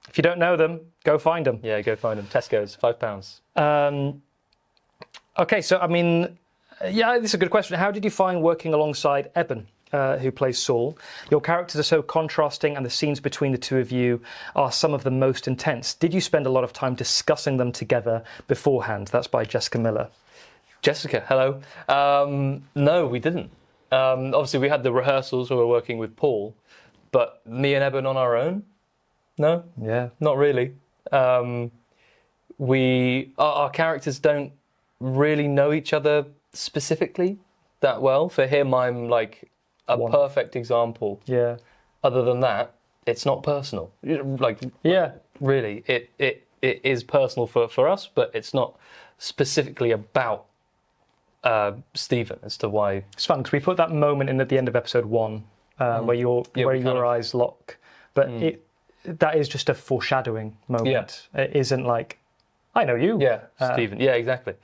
If you don't know them, go find them. Yeah, go find them. Tesco's, £5. Okay, so I mean, this is a good question. How did you find working alongside Eben, who plays Saul? Your characters are so contrasting, and the scenes between the two of you are some of the most intense. Did you spend a lot of time discussing them together beforehand? That's by Jessica Miller. Jessica, hello. No, we didn't. Obviously, we had the rehearsals where we were working with Paul, but me and Eben on our own? No, not really. Our characters don't really know each other specifically that well. For him, I'm like a perfect example. Yeah. Other than that, it's not personal. Really, it is personal for us, but it's not specifically about Stephen as to why. It's fun because we put that moment in at the end of episode 1 where your eyes lock, but that is just a foreshadowing moment. It isn't like, I know you. Yeah, Stephen. Yeah, exactly.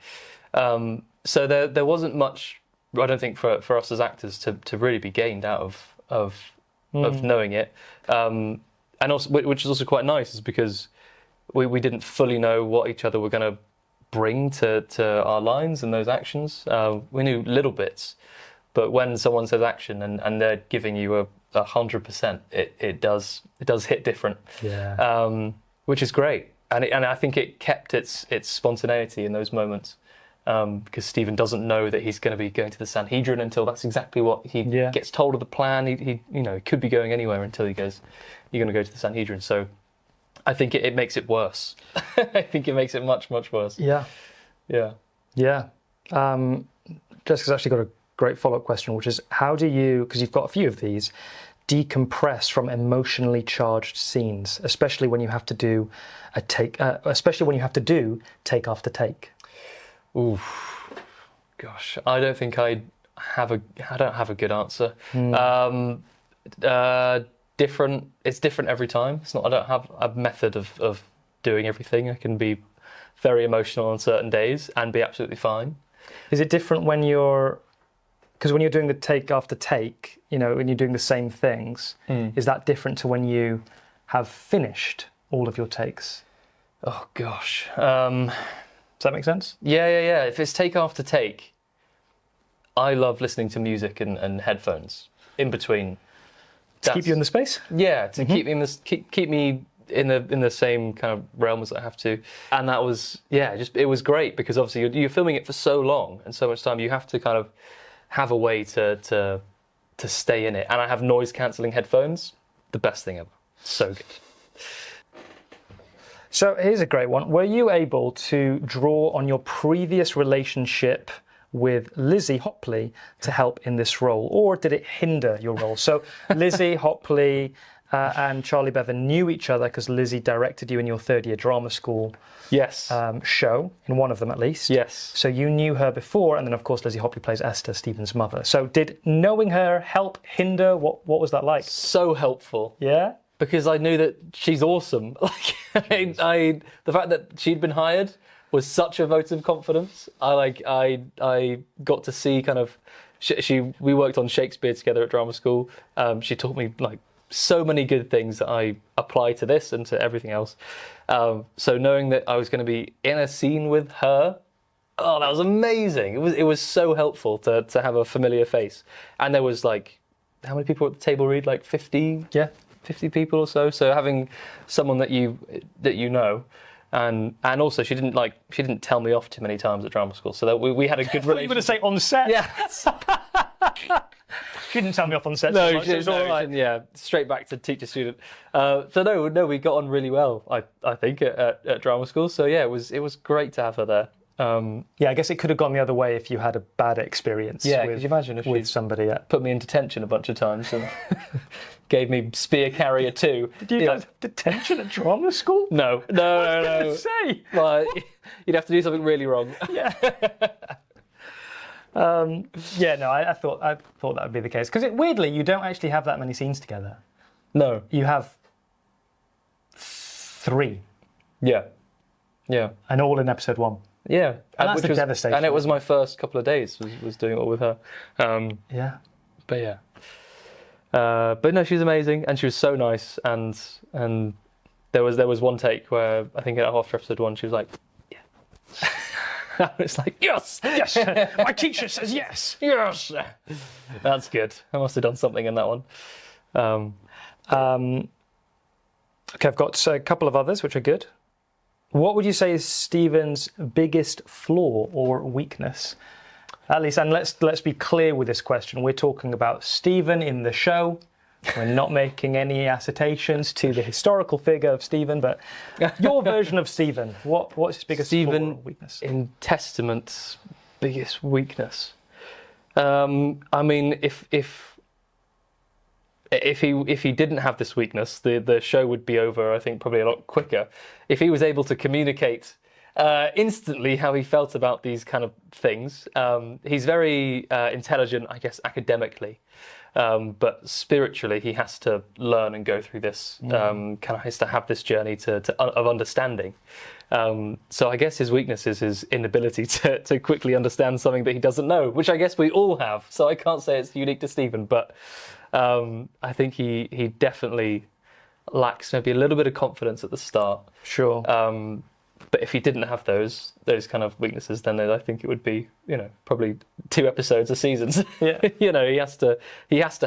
So there wasn't much, I don't think, for us as actors to really be gained out of knowing it, and also, which is also quite nice, is because we didn't fully know what each other were going to bring to our lines and those actions. We knew little bits, but when someone says action and they're giving you 100%, it does hit different. Yeah. Which is great, and I think it kept its spontaneity in those moments. Because Stephen doesn't know that he's going to be going to the Sanhedrin until that's exactly what he gets told of the plan. He could be going anywhere until he goes, you're going to go to the Sanhedrin. So I think it makes it worse. I think it makes it much, much worse. Yeah. Jessica's actually got a great follow-up question, which is, how do you, because you've got a few of these, decompress from emotionally charged scenes, especially when you have to do take after take? Ooh, gosh, I don't think I don't have a good answer. Different. It's different every time. It's not. I don't have a method of doing everything. I can be very emotional on certain days and be absolutely fine. Is it different when because when you're doing the take after take, when you're doing the same things, is that different to when you have finished all of your takes? Oh gosh. Does that make sense? Yeah. If it's take after take, I love listening to music and headphones in between. To keep you in the space? Yeah, to keep me in this, keep me in the same kind of realm as I have to. And that was it was great, because obviously you're filming it for so long and so much time. You have to kind of have a way to stay in it. And I have noise cancelling headphones. The best thing ever. So good. So here's a great one. Were you able to draw on your previous relationship with Lizzie Hopley to help in this role, or did it hinder your role? So Lizzie Hopley and Charlie Beaven knew each other because Lizzie directed you in your third-year drama school show, in one of them at least. Yes. So you knew her before, and then of course Lizzie Hopley plays Esther, Stephen's mother. So did knowing her help, hinder? What was that like? So helpful. Yeah? Because I knew that she's awesome. The fact that she'd been hired was such a vote of confidence. I got to see kind of we worked on Shakespeare together at drama school. She taught me so many good things that I apply to this and to everything else. So knowing that I was going to be in a scene with her, that was amazing. It was so helpful to have a familiar face. And there was how many people at the table read? 50? Yeah. 50 people or so. So having someone that you know And also she didn't tell me off too many times at drama school, so that we had a good relationship. You were going to say on set? Yeah. She didn't tell me off on set. No, so much, she was all right. Yeah, straight back to teacher student. So no, we got on really well. I think at drama school. So yeah, it was great to have her there. Yeah, I guess it could have gone the other way if you had a bad experience. Yeah, could you imagine if with she somebody put me in detention a bunch of times and gave me spear carrier 2. Did you guys have detention at drama school? No. I was going to say. Like, you'd have to do something really wrong. Yeah. No, I thought that would be the case because weirdly you don't actually have that many scenes together. No, you have 3. Yeah, and all in episode 1. Yeah, and that's the devastation. And it was my first couple of days was doing it all with her. Yeah, but yeah, but no, she was amazing and she was so nice. And there was one take where I think after episode 1 she was like, yeah. I was like, yes, my teacher says yes. That's good. I must have done something in that one. Okay, I've got a couple of others which are good. What would you say is Stephen's biggest flaw or weakness? At least, and let's be clear with this question. We're talking about Stephen in the show. We're not making any assertions to the historical figure of Stephen, but your version of Stephen. What's his biggest flaw or weakness? In Testament's biggest weakness. I mean, if he didn't have this weakness, the show would be over, I think, probably a lot quicker. If he was able to communicate instantly how he felt about these kind of things. He's very intelligent, I guess, academically. But spiritually, he has to learn and go through this. Kind of has to have this journey of understanding. So I guess his weakness is his inability to quickly understand something that he doesn't know, which I guess we all have. So I can't say it's unique to Stephen, but I think he definitely lacks maybe a little bit of confidence at the start. Sure. But if he didn't have those kind of weaknesses, then I think it would be, probably 2 episodes a season. Yeah. He has to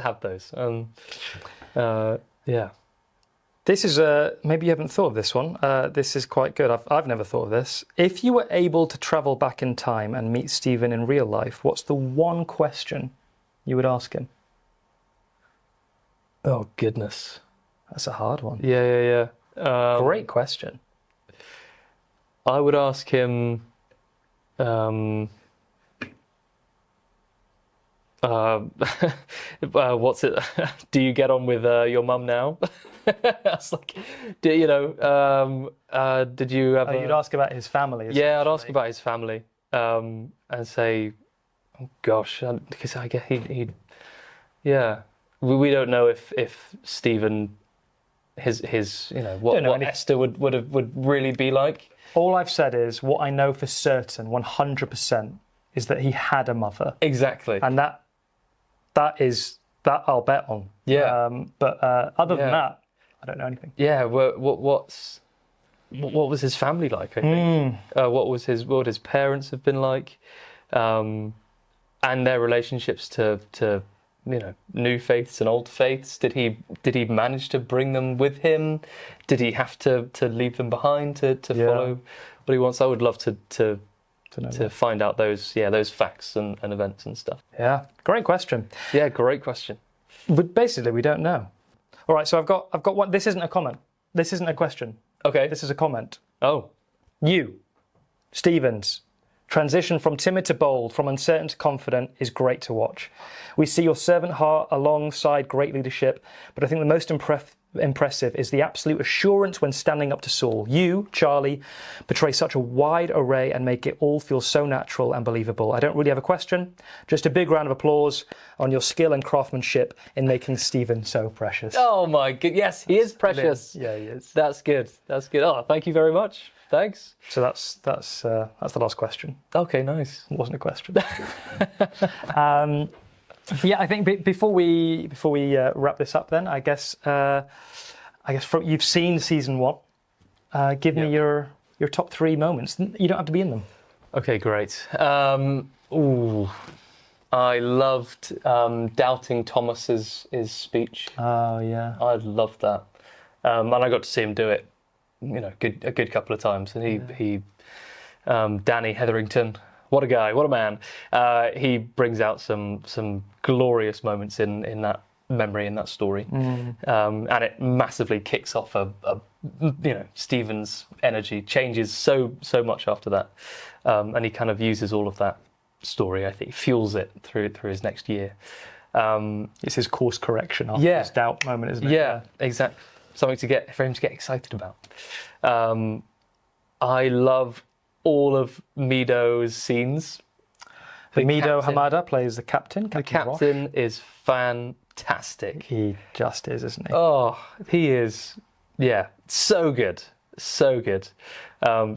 have those. Yeah. This is maybe you haven't thought of this one. This is quite good. I've never thought of this. If you were able to travel back in time and meet Stephen in real life, what's the one question you would ask him? Oh goodness, that's a hard one. Yeah. Great question. I would ask him, what's it? Do you get on with your mum now? I was like, did you have? You'd ask about his family. Yeah, I'd ask about his family, and say, oh gosh, because I guess he'd. Yeah, we don't know if Stephen, his what Esther would really be like. All I've said is what I know for certain, 100%, is that he had a mother. Exactly. And that I'll bet on. Yeah. But other than that, I don't know anything. Yeah. What was his family like? I think. What would his parents have been like, and their relationships to new faiths and old faiths. Did he manage to bring them with him? Did he have to leave them behind to follow what he wants? I would love to find out those facts and events and stuff. Yeah, great question. Yeah, great question. But basically, we don't know. All right, so I've got one. This isn't a comment. This isn't a question. Okay. This is a comment. Oh. You, Stevens. Transition from timid to bold, from uncertain to confident is great to watch. We see your servant heart alongside great leadership, but I think the most impressive is the absolute assurance when standing up to Saul. You, Charlie, portray such a wide array and make it all feel so natural and believable. I don't really have a question, just a big round of applause on your skill and craftsmanship in making Stephen so precious. Oh my good, yes, he is precious. Yeah, he is. That's good. Oh, thank you very much. Thanks. So that's the last question. Okay, nice. It wasn't a question. Yeah, I think before we wrap this up, then I guess you've seen season 1. Give me your top 3 moments. You don't have to be in them. Okay, great. I loved Doubting Thomas's speech. Oh yeah, I loved that, and I got to see him do it a good couple of times, and he Danny Hetherington, what a guy, what a man. He brings out some glorious moments in that memory, in that story, and it massively kicks off Stephen's energy changes so much after that, and he kind of uses all of that story, I think, fuels it through his next year. It's his course correction after his doubt moment, isn't it? Yeah, exactly. Something for him to get excited about. I love all of Mido's scenes. Mido Hamada plays the captain. The captain is fantastic. He just is, isn't he? Oh, he is. Yeah, so good. So good.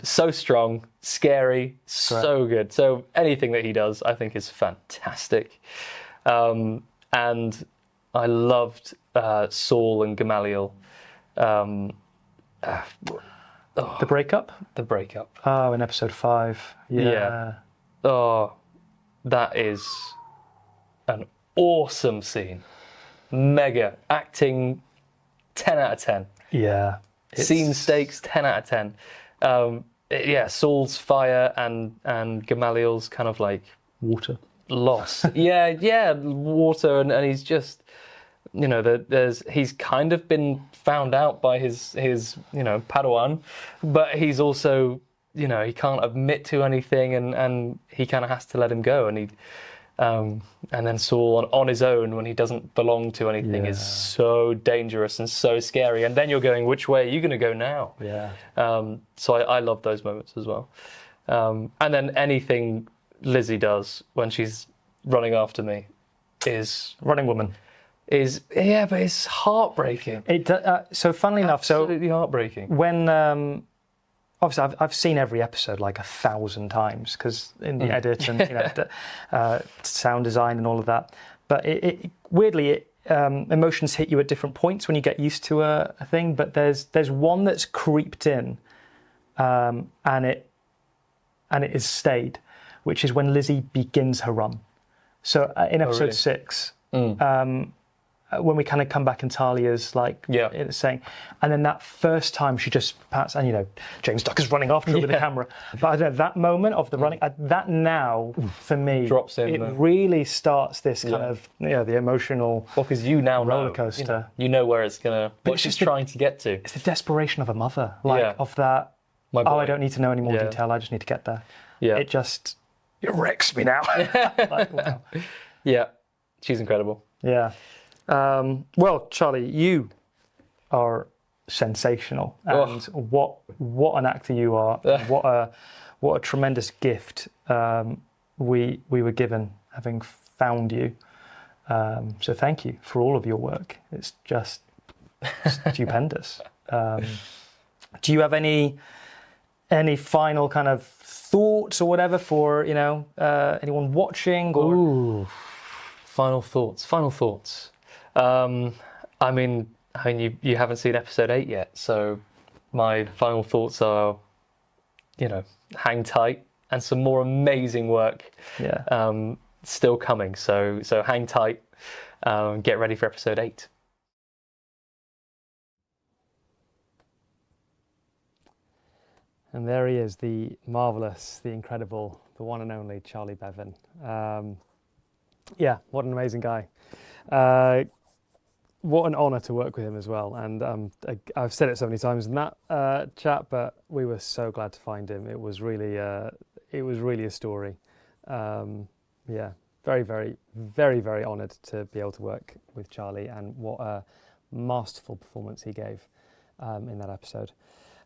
So strong, scary, so good. So anything that he does, I think, is fantastic. And I loved Saul and Gamaliel. The breakup? The breakup. Oh, in episode 5. Yeah. Oh, that is an awesome scene. Mega. Acting 10 out of 10. Yeah. Scene stakes 10 out of 10. Saul's fire and Gamaliel's kind of like water. Lost. yeah, water, and he's just, he's kind of been found out by his Padawan, but he's also, he can't admit to anything, and he kind of has to let him go, and then Saul on his own when he doesn't belong to anything is so dangerous and so scary, and then you're going, which way are you going to go now? Yeah. So I love those moments as well, and then anything Lizzie does when she's running after me is Running Woman. But it's heartbreaking. So funnily enough, absolutely heartbreaking. When obviously I've seen every episode like 1,000 times because in the edit and sound design and all of that. But it weirdly emotions hit you at different points when you get used to a thing. But there's one that's creeped in, and it is stayed, which is when Lizzie begins her run. So in episode 6, when we kind of come back and Talia's like saying, and then that first time she just pats, and James Ducker's running after her with the camera. But I don't know, that moment of the running, that now for me drops in. It really starts this kind of the emotional. Well, because you now roller coaster. You know where it's gonna. What she's trying to get to. It's the desperation of a mother, of that. I don't need to know any more detail. I just need to get there. Yeah. It wrecks me now. Like, wow. Yeah, she's incredible. Yeah. Well, Charlie, you are sensational, and what an actor you are! what a tremendous gift we were given having found you. So thank you for all of your work. It's just stupendous. Do you have any final kind of thoughts or whatever for anyone watching? Or... Ooh, final thoughts. I mean, you haven't seen episode 8 yet, so my final thoughts are, hang tight, and some more amazing work still coming. So hang tight, get ready for episode 8. And there he is, the marvellous, the incredible, the one and only Charlie Beaven. What an amazing guy. What an honour to work with him as well. And I've said it so many times in that chat, but we were so glad to find him. It was really a story. Very, very, very, very honoured to be able to work with Charlie, and what a masterful performance he gave in that episode.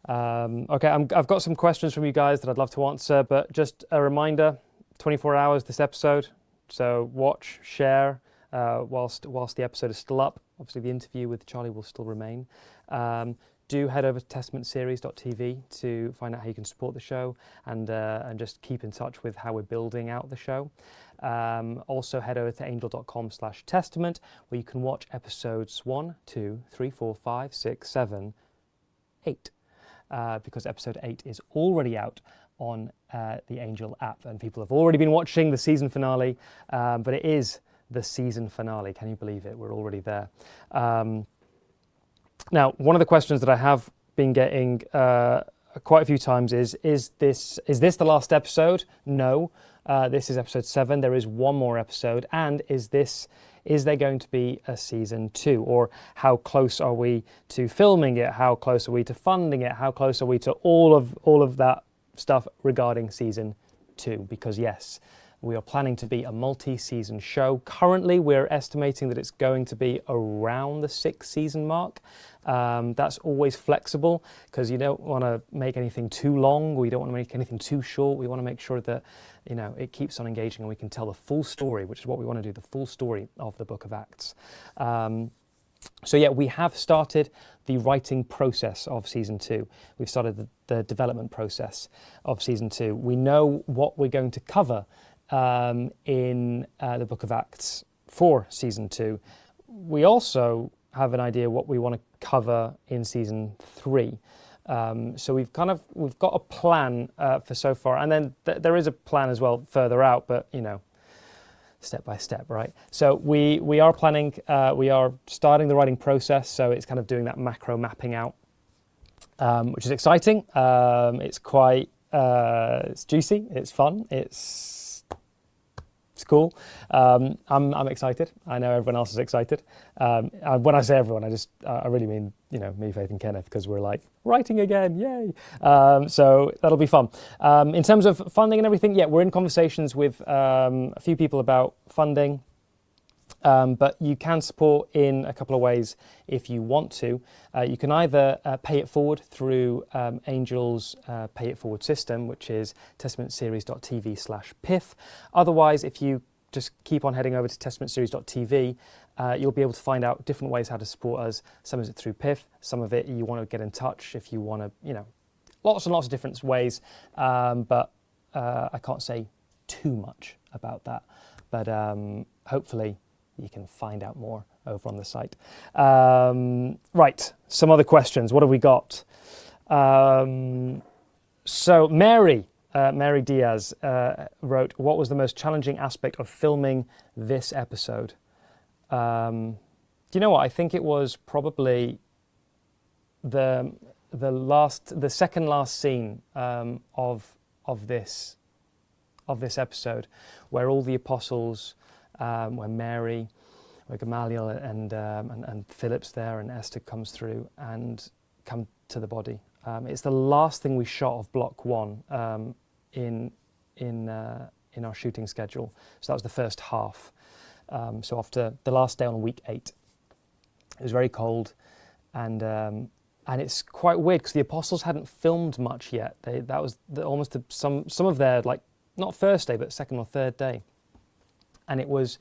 Okay, I've got some questions from you guys that I'd love to answer, but just a reminder, 24 hours this episode, so watch, share whilst the episode is still up. Obviously the interview with Charlie will still remain. Do head over to testamentseries.tv to find out how you can support the show, and just keep in touch with how we're building out the show. Also head over to angel.com/testament, where you can watch episodes 1, 2, 3, 4, 5, 6, 7, 8. Because episode 8 is already out on the Angel app, and people have already been watching the season finale, but it is the season finale. Can you believe it? We're already there. Now, one of the questions that I have been getting quite a few times is this the last episode? No, this is episode 7. There is one more episode, and is there going to be a season 2? Or how close are we to filming it? How close are we to funding it? How close are we to all of that stuff regarding season 2? Because yes, we are planning to be a multi-season show. Currently, we're estimating that it's going to be around the 6th season mark. That's always flexible because you don't want to make anything too long, or you don't want to make anything too short. We want to make sure that, you know, it keeps on engaging and we can tell the full story, which is what we want to do, the full story of the Book of Acts. So yeah, we have started the writing process of season 2. We've started the development process of season 2. We know what we're going to cover in the Book of Acts for season 2. We also have an idea what we want to cover in season 3. So we've got a plan for so far, and then there is a plan as well further out, but you know, step by step, right? So we are planning, we are starting the writing process, so it's kind of doing that macro mapping out, which is exciting. It's quite, it's juicy, it's fun, it's cool. I'm excited. I know everyone else is excited. When I say everyone, I really mean, you know, me, Faith and Kenneth, because we're like writing again, yay. So that'll be fun. In terms of funding and everything, yeah, we're in conversations with a few people about funding. But you can support in a couple of ways if you want to. You can either pay it forward through Angel's Pay It Forward system, which is testamentseries.tv/pith. Otherwise, if you just keep on heading over to testamentseries.tv, you'll be able to find out different ways how to support us. Some of it through Pith, some of it you want to get in touch if you want to, you know, lots and lots of different ways. But I can't say too much about that. But hopefully you can find out more over on the site. Right, some other questions. What have we got? So Mary Diaz wrote, what was the most challenging aspect of filming this episode? Do you know what? I think it was probably the second last scene of this episode, where all the apostles, where Mary, where Gamaliel and Philip's there, and Esther comes through and come to the body. It's the last thing we shot of Block 1 in our shooting schedule. So that was the first half. So after the last day on week 8, it was very cold, and it's quite weird because the apostles hadn't filmed much yet. That was almost some of their, like, not first day, but second or third day. And it was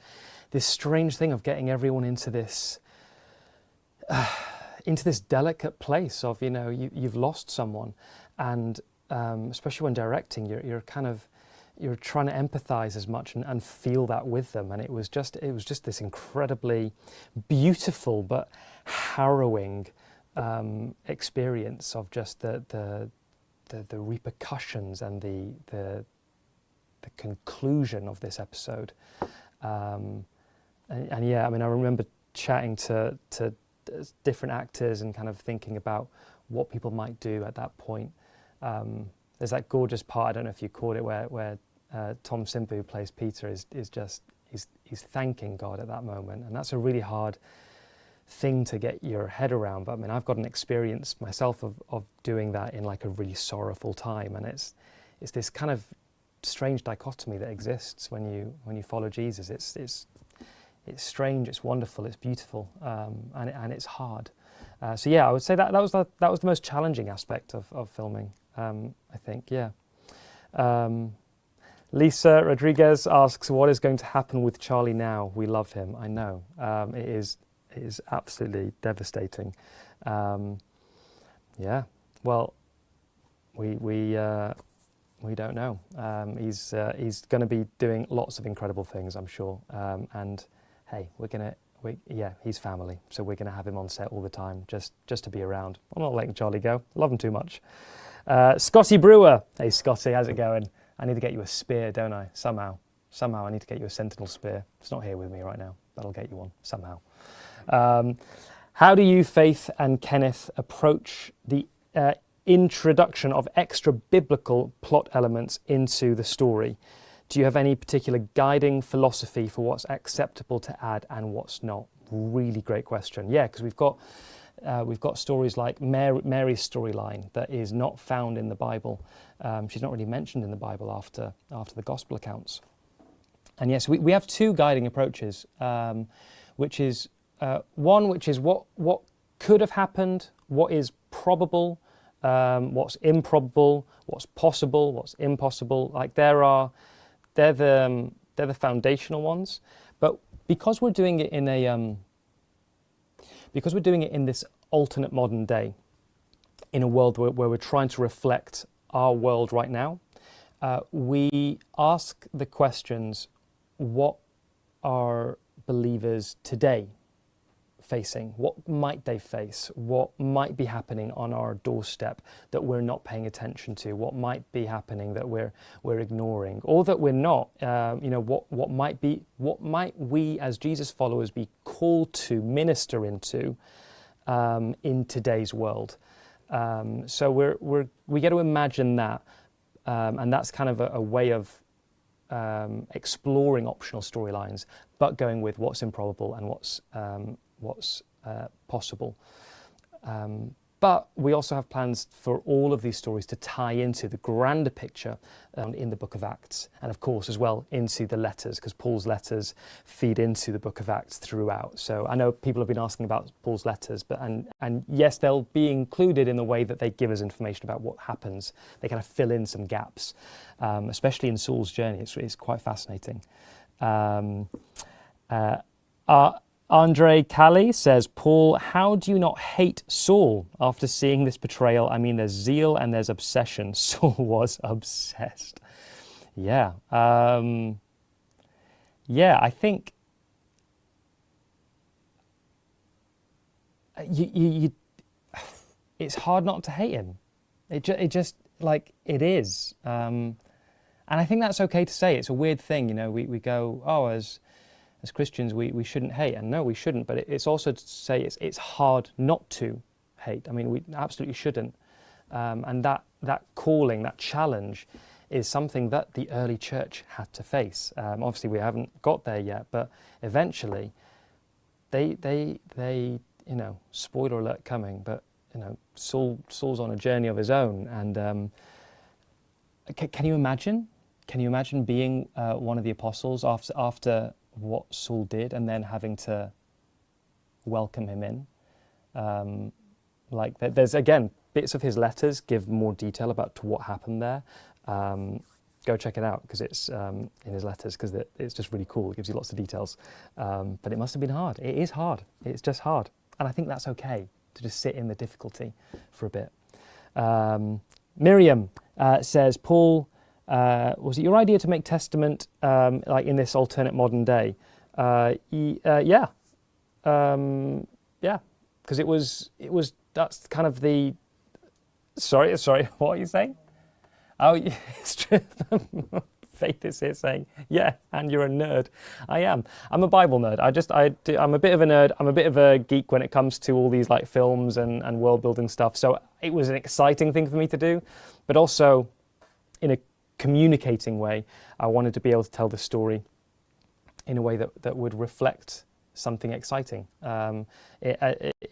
this strange thing of getting everyone into this delicate place of, you know, you've lost someone, and especially when directing, you're trying to empathize as much and feel that with them. And it was just this incredibly beautiful but harrowing experience of just the repercussions and the conclusion of this episode. And yeah, I mean, I remember chatting to different actors and kind of thinking about what people might do at that point. There's that gorgeous part, I don't know if you caught it, where Tom Simper, who plays Peter, is he's thanking God at that moment, and that's a really hard thing to get your head around. But I mean, I've got an experience myself of doing that in like a really sorrowful time, and it's this kind of strange dichotomy that exists when you follow Jesus. It's strange, it's wonderful, it's beautiful, and it's hard. So yeah, I would say that was the most challenging aspect of filming. I think, yeah. Lisa Rodriguez asks, what is going to happen with Charlie now? We love him. I know. It is absolutely devastating. Yeah. Well, we don't know. He's going to be doing lots of incredible things, I'm sure. And hey, he's family, so we're going to have him on set all the time, just to be around. I'm not letting Charlie go. Love him too much. Scotty Brewer. Hey, Scotty, how's it going? I need to get you a spear, don't I? Somehow I need to get you a Sentinel spear. It's not here with me right now, but I'll get you one somehow. How do you, Faith and Kenneth, approach the introduction of extra biblical plot elements into the story? Do you have any particular guiding philosophy for what's acceptable to add and what's not? Really great question. Yeah, because we've got stories like Mary's storyline that is not found in the Bible. She's not really mentioned in the Bible after the Gospel accounts. And yes, we have two guiding approaches, which is one which is what could have happened, what is probable, what's improbable, what's possible, what's impossible. Like they're the foundational ones. But because we're doing it in this alternate modern day, in a world where we're trying to reflect our world right now, we ask the questions: what are believers today facing? What might they face? What might be happening on our doorstep that we're not paying attention to? What might be happening that we're ignoring, or that we're not? What might we as Jesus followers be called to minister into in today's world? So we get to imagine that, and that's kind of a way of exploring optional storylines, but going with what's improbable and what's possible. But we also have plans for all of these stories to tie into the grander picture in the Book of Acts, and of course as well into the letters, because Paul's letters feed into the Book of Acts throughout. So I know people have been asking about Paul's letters, but and yes, they'll be included in the way that they give us information about what happens. They kind of fill in some gaps, especially in Saul's journey. It's quite fascinating. Andre Callie says, Paul, how do you not hate Saul after seeing this portrayal? I mean, there's zeal and there's obsession. Saul was obsessed. Yeah. I think it's hard not to hate him. It just like it is. And I think that's okay to say. It's a weird thing, we go, as Christians, we shouldn't hate, and no, we shouldn't. But it's also to say it's hard not to hate. I mean, we absolutely shouldn't. And that calling, that challenge, is something that the early church had to face. Obviously, we haven't got there yet, but eventually, they spoiler alert coming. But Saul's on a journey of his own, and can you imagine? Can you imagine being one of the apostles after what Saul did, and then having to welcome him in? There's again bits of his letters give more detail about what happened there. Go check it out, because it's in his letters, because it's just really cool. It gives you lots of details. But it must have been hard. It is hard. It's just hard, and I think that's okay to just sit in the difficulty for a bit. Miriam says, Paul, was it your idea to make Testament like in this alternate modern day? Yeah, because it was that's kind of the. Sorry, what are you saying? Oh, it's true. Faith is here saying, yeah, and you're a nerd. I am. I'm a Bible nerd. I'm a bit of a nerd. I'm a bit of a geek when it comes to all these like films and world building stuff. So it was an exciting thing for me to do, but also in a communicating way, I wanted to be able to tell the story in a way that would reflect something exciting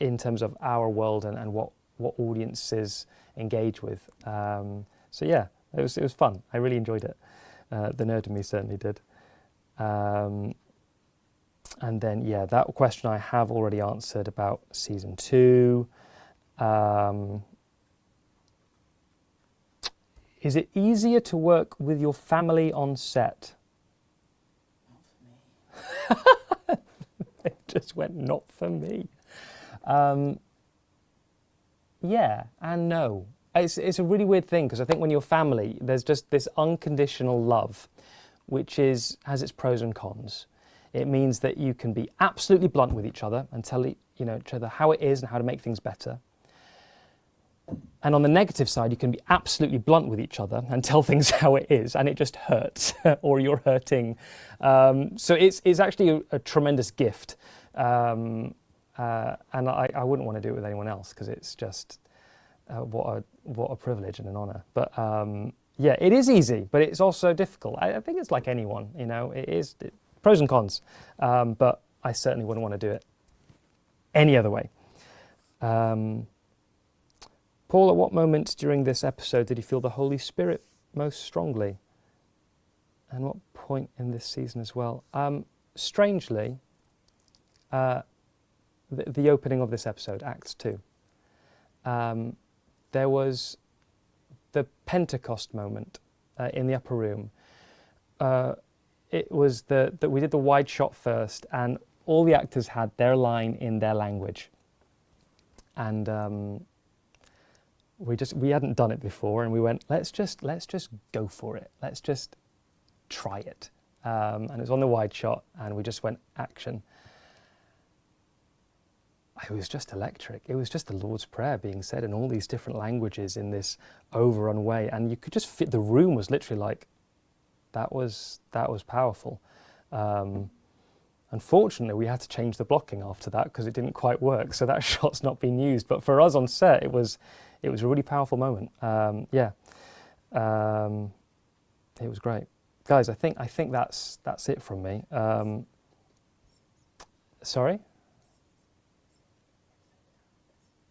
in terms of our world and what audiences engage with. So yeah, it was fun. I really enjoyed it. The nerd in me certainly did. And then yeah, that question I have already answered about season 2. Is it easier to work with your family on set? Not for me. It just went, not for me. Yeah and no. It's a really weird thing, because I think when you're family, there's just this unconditional love, which has its pros and cons. It means that you can be absolutely blunt with each other and tell each other how it is and how to make things better. And on the negative side, you can be absolutely blunt with each other and tell things how it is, and it just hurts, or you're hurting. So it's actually a tremendous gift, and I wouldn't want to do it with anyone else, because it's just what a privilege and an honour. But yeah, it is easy, but it's also difficult. I think it's like anyone, you know, pros and cons. But I certainly wouldn't want to do it any other way. Paul, at what moment during this episode did you feel the Holy Spirit most strongly? And what point in this season as well? Strangely, the opening of this episode, Acts 2, there was the Pentecost moment in the upper room. It was that we did the wide shot first, and all the actors had their line in their language, and we hadn't done it before, and we went, let's just go for it. Let's just try it. And it was on the wide shot, and we just went action. It was just electric. It was just the Lord's Prayer being said in all these different languages in this overrun way, and you could just feel the room was literally like, that was powerful. Unfortunately, we had to change the blocking after that because it didn't quite work, so that shot's not been used. But for us on set, it was a really powerful moment. It was great, guys. I think that's it from me. Sorry.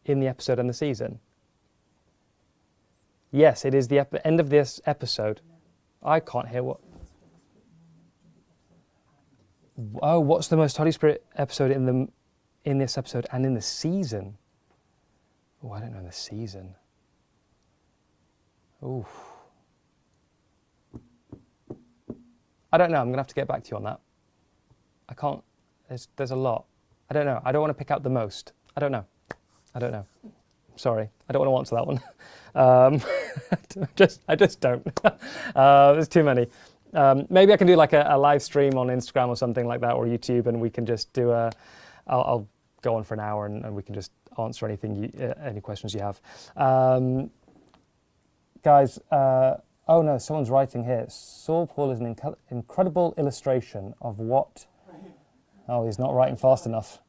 In the episode and the season? Yes, it is the end of this episode. I can't hear what. Oh, what's the most Holy Spirit episode in this episode and in the season? Oh, I don't know in the season. Ooh. I don't know. I'm gonna have to get back to you on that. I can't. There's a lot. I don't know. I don't want to pick out the most. I don't know. Sorry, I don't want to answer that one. I just don't. There's too many. Maybe I can do like a live stream on Instagram or something like that, or YouTube, and we can just do I'll go on for an hour and we can just answer any questions you have. Guys, oh no, someone's writing here. Saul Paul is an incredible illustration of what. Oh, he's not writing fast enough.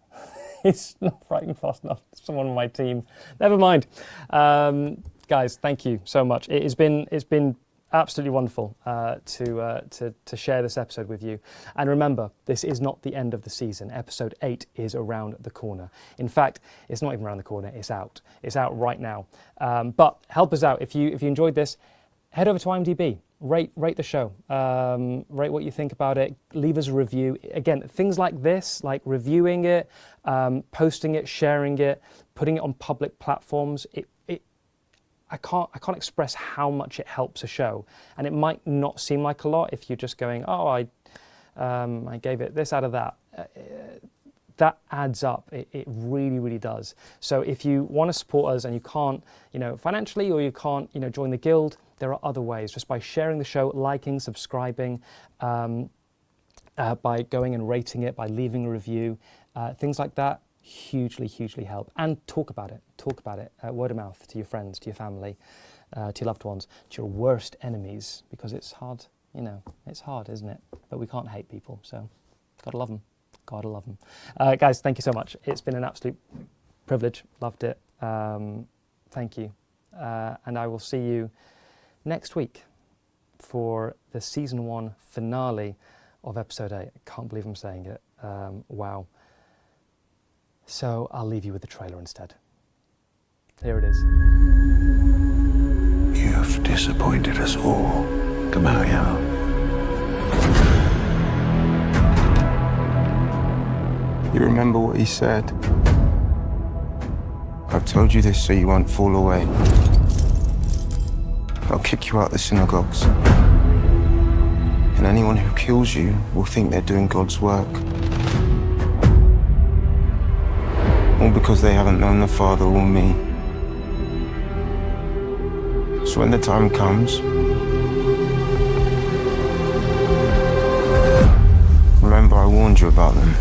He's not writing fast enough. Someone on my team. Never mind. Guys, thank you so much. It's been absolutely wonderful to share this episode with you. And remember, this is not the end of the season. Episode 8 is around the corner. In fact, it's not even around the corner. It's out. It's out right now. But help us out. If you enjoyed this, head over to IMDb. Rate the show. Rate what you think about it. Leave us a review. Again, things like this, like reviewing it, posting it, sharing it, putting it on public platforms. I can't express how much it helps a show. And it might not seem like a lot if you're just going, oh, I gave it this out of that. That adds up. It really, really does. So if you want to support us and you can't, financially, or you can't, join the guild, there are other ways. Just by sharing the show, liking, subscribing, by going and rating it, by leaving a review, things like that, hugely, hugely help. And talk about it. Word of mouth to your friends, to your family, to your loved ones, to your worst enemies, because it's hard. It's hard, isn't it? But we can't hate people, so gotta love them. Gotta love them. Guys, thank you so much. It's been an absolute privilege. Loved it. Thank you. And I will see you next week for the season 1 finale of episode 8. I can't believe I'm saying it. Wow. So I'll leave you with the trailer instead. Here it is. You've disappointed us all, Gamaliel. You remember what he said? I've told you this so you won't fall away. I'll kick you out the synagogues. And anyone who kills you will think they're doing God's work. All because they haven't known the Father or me. So when the time comes, remember I warned you about them.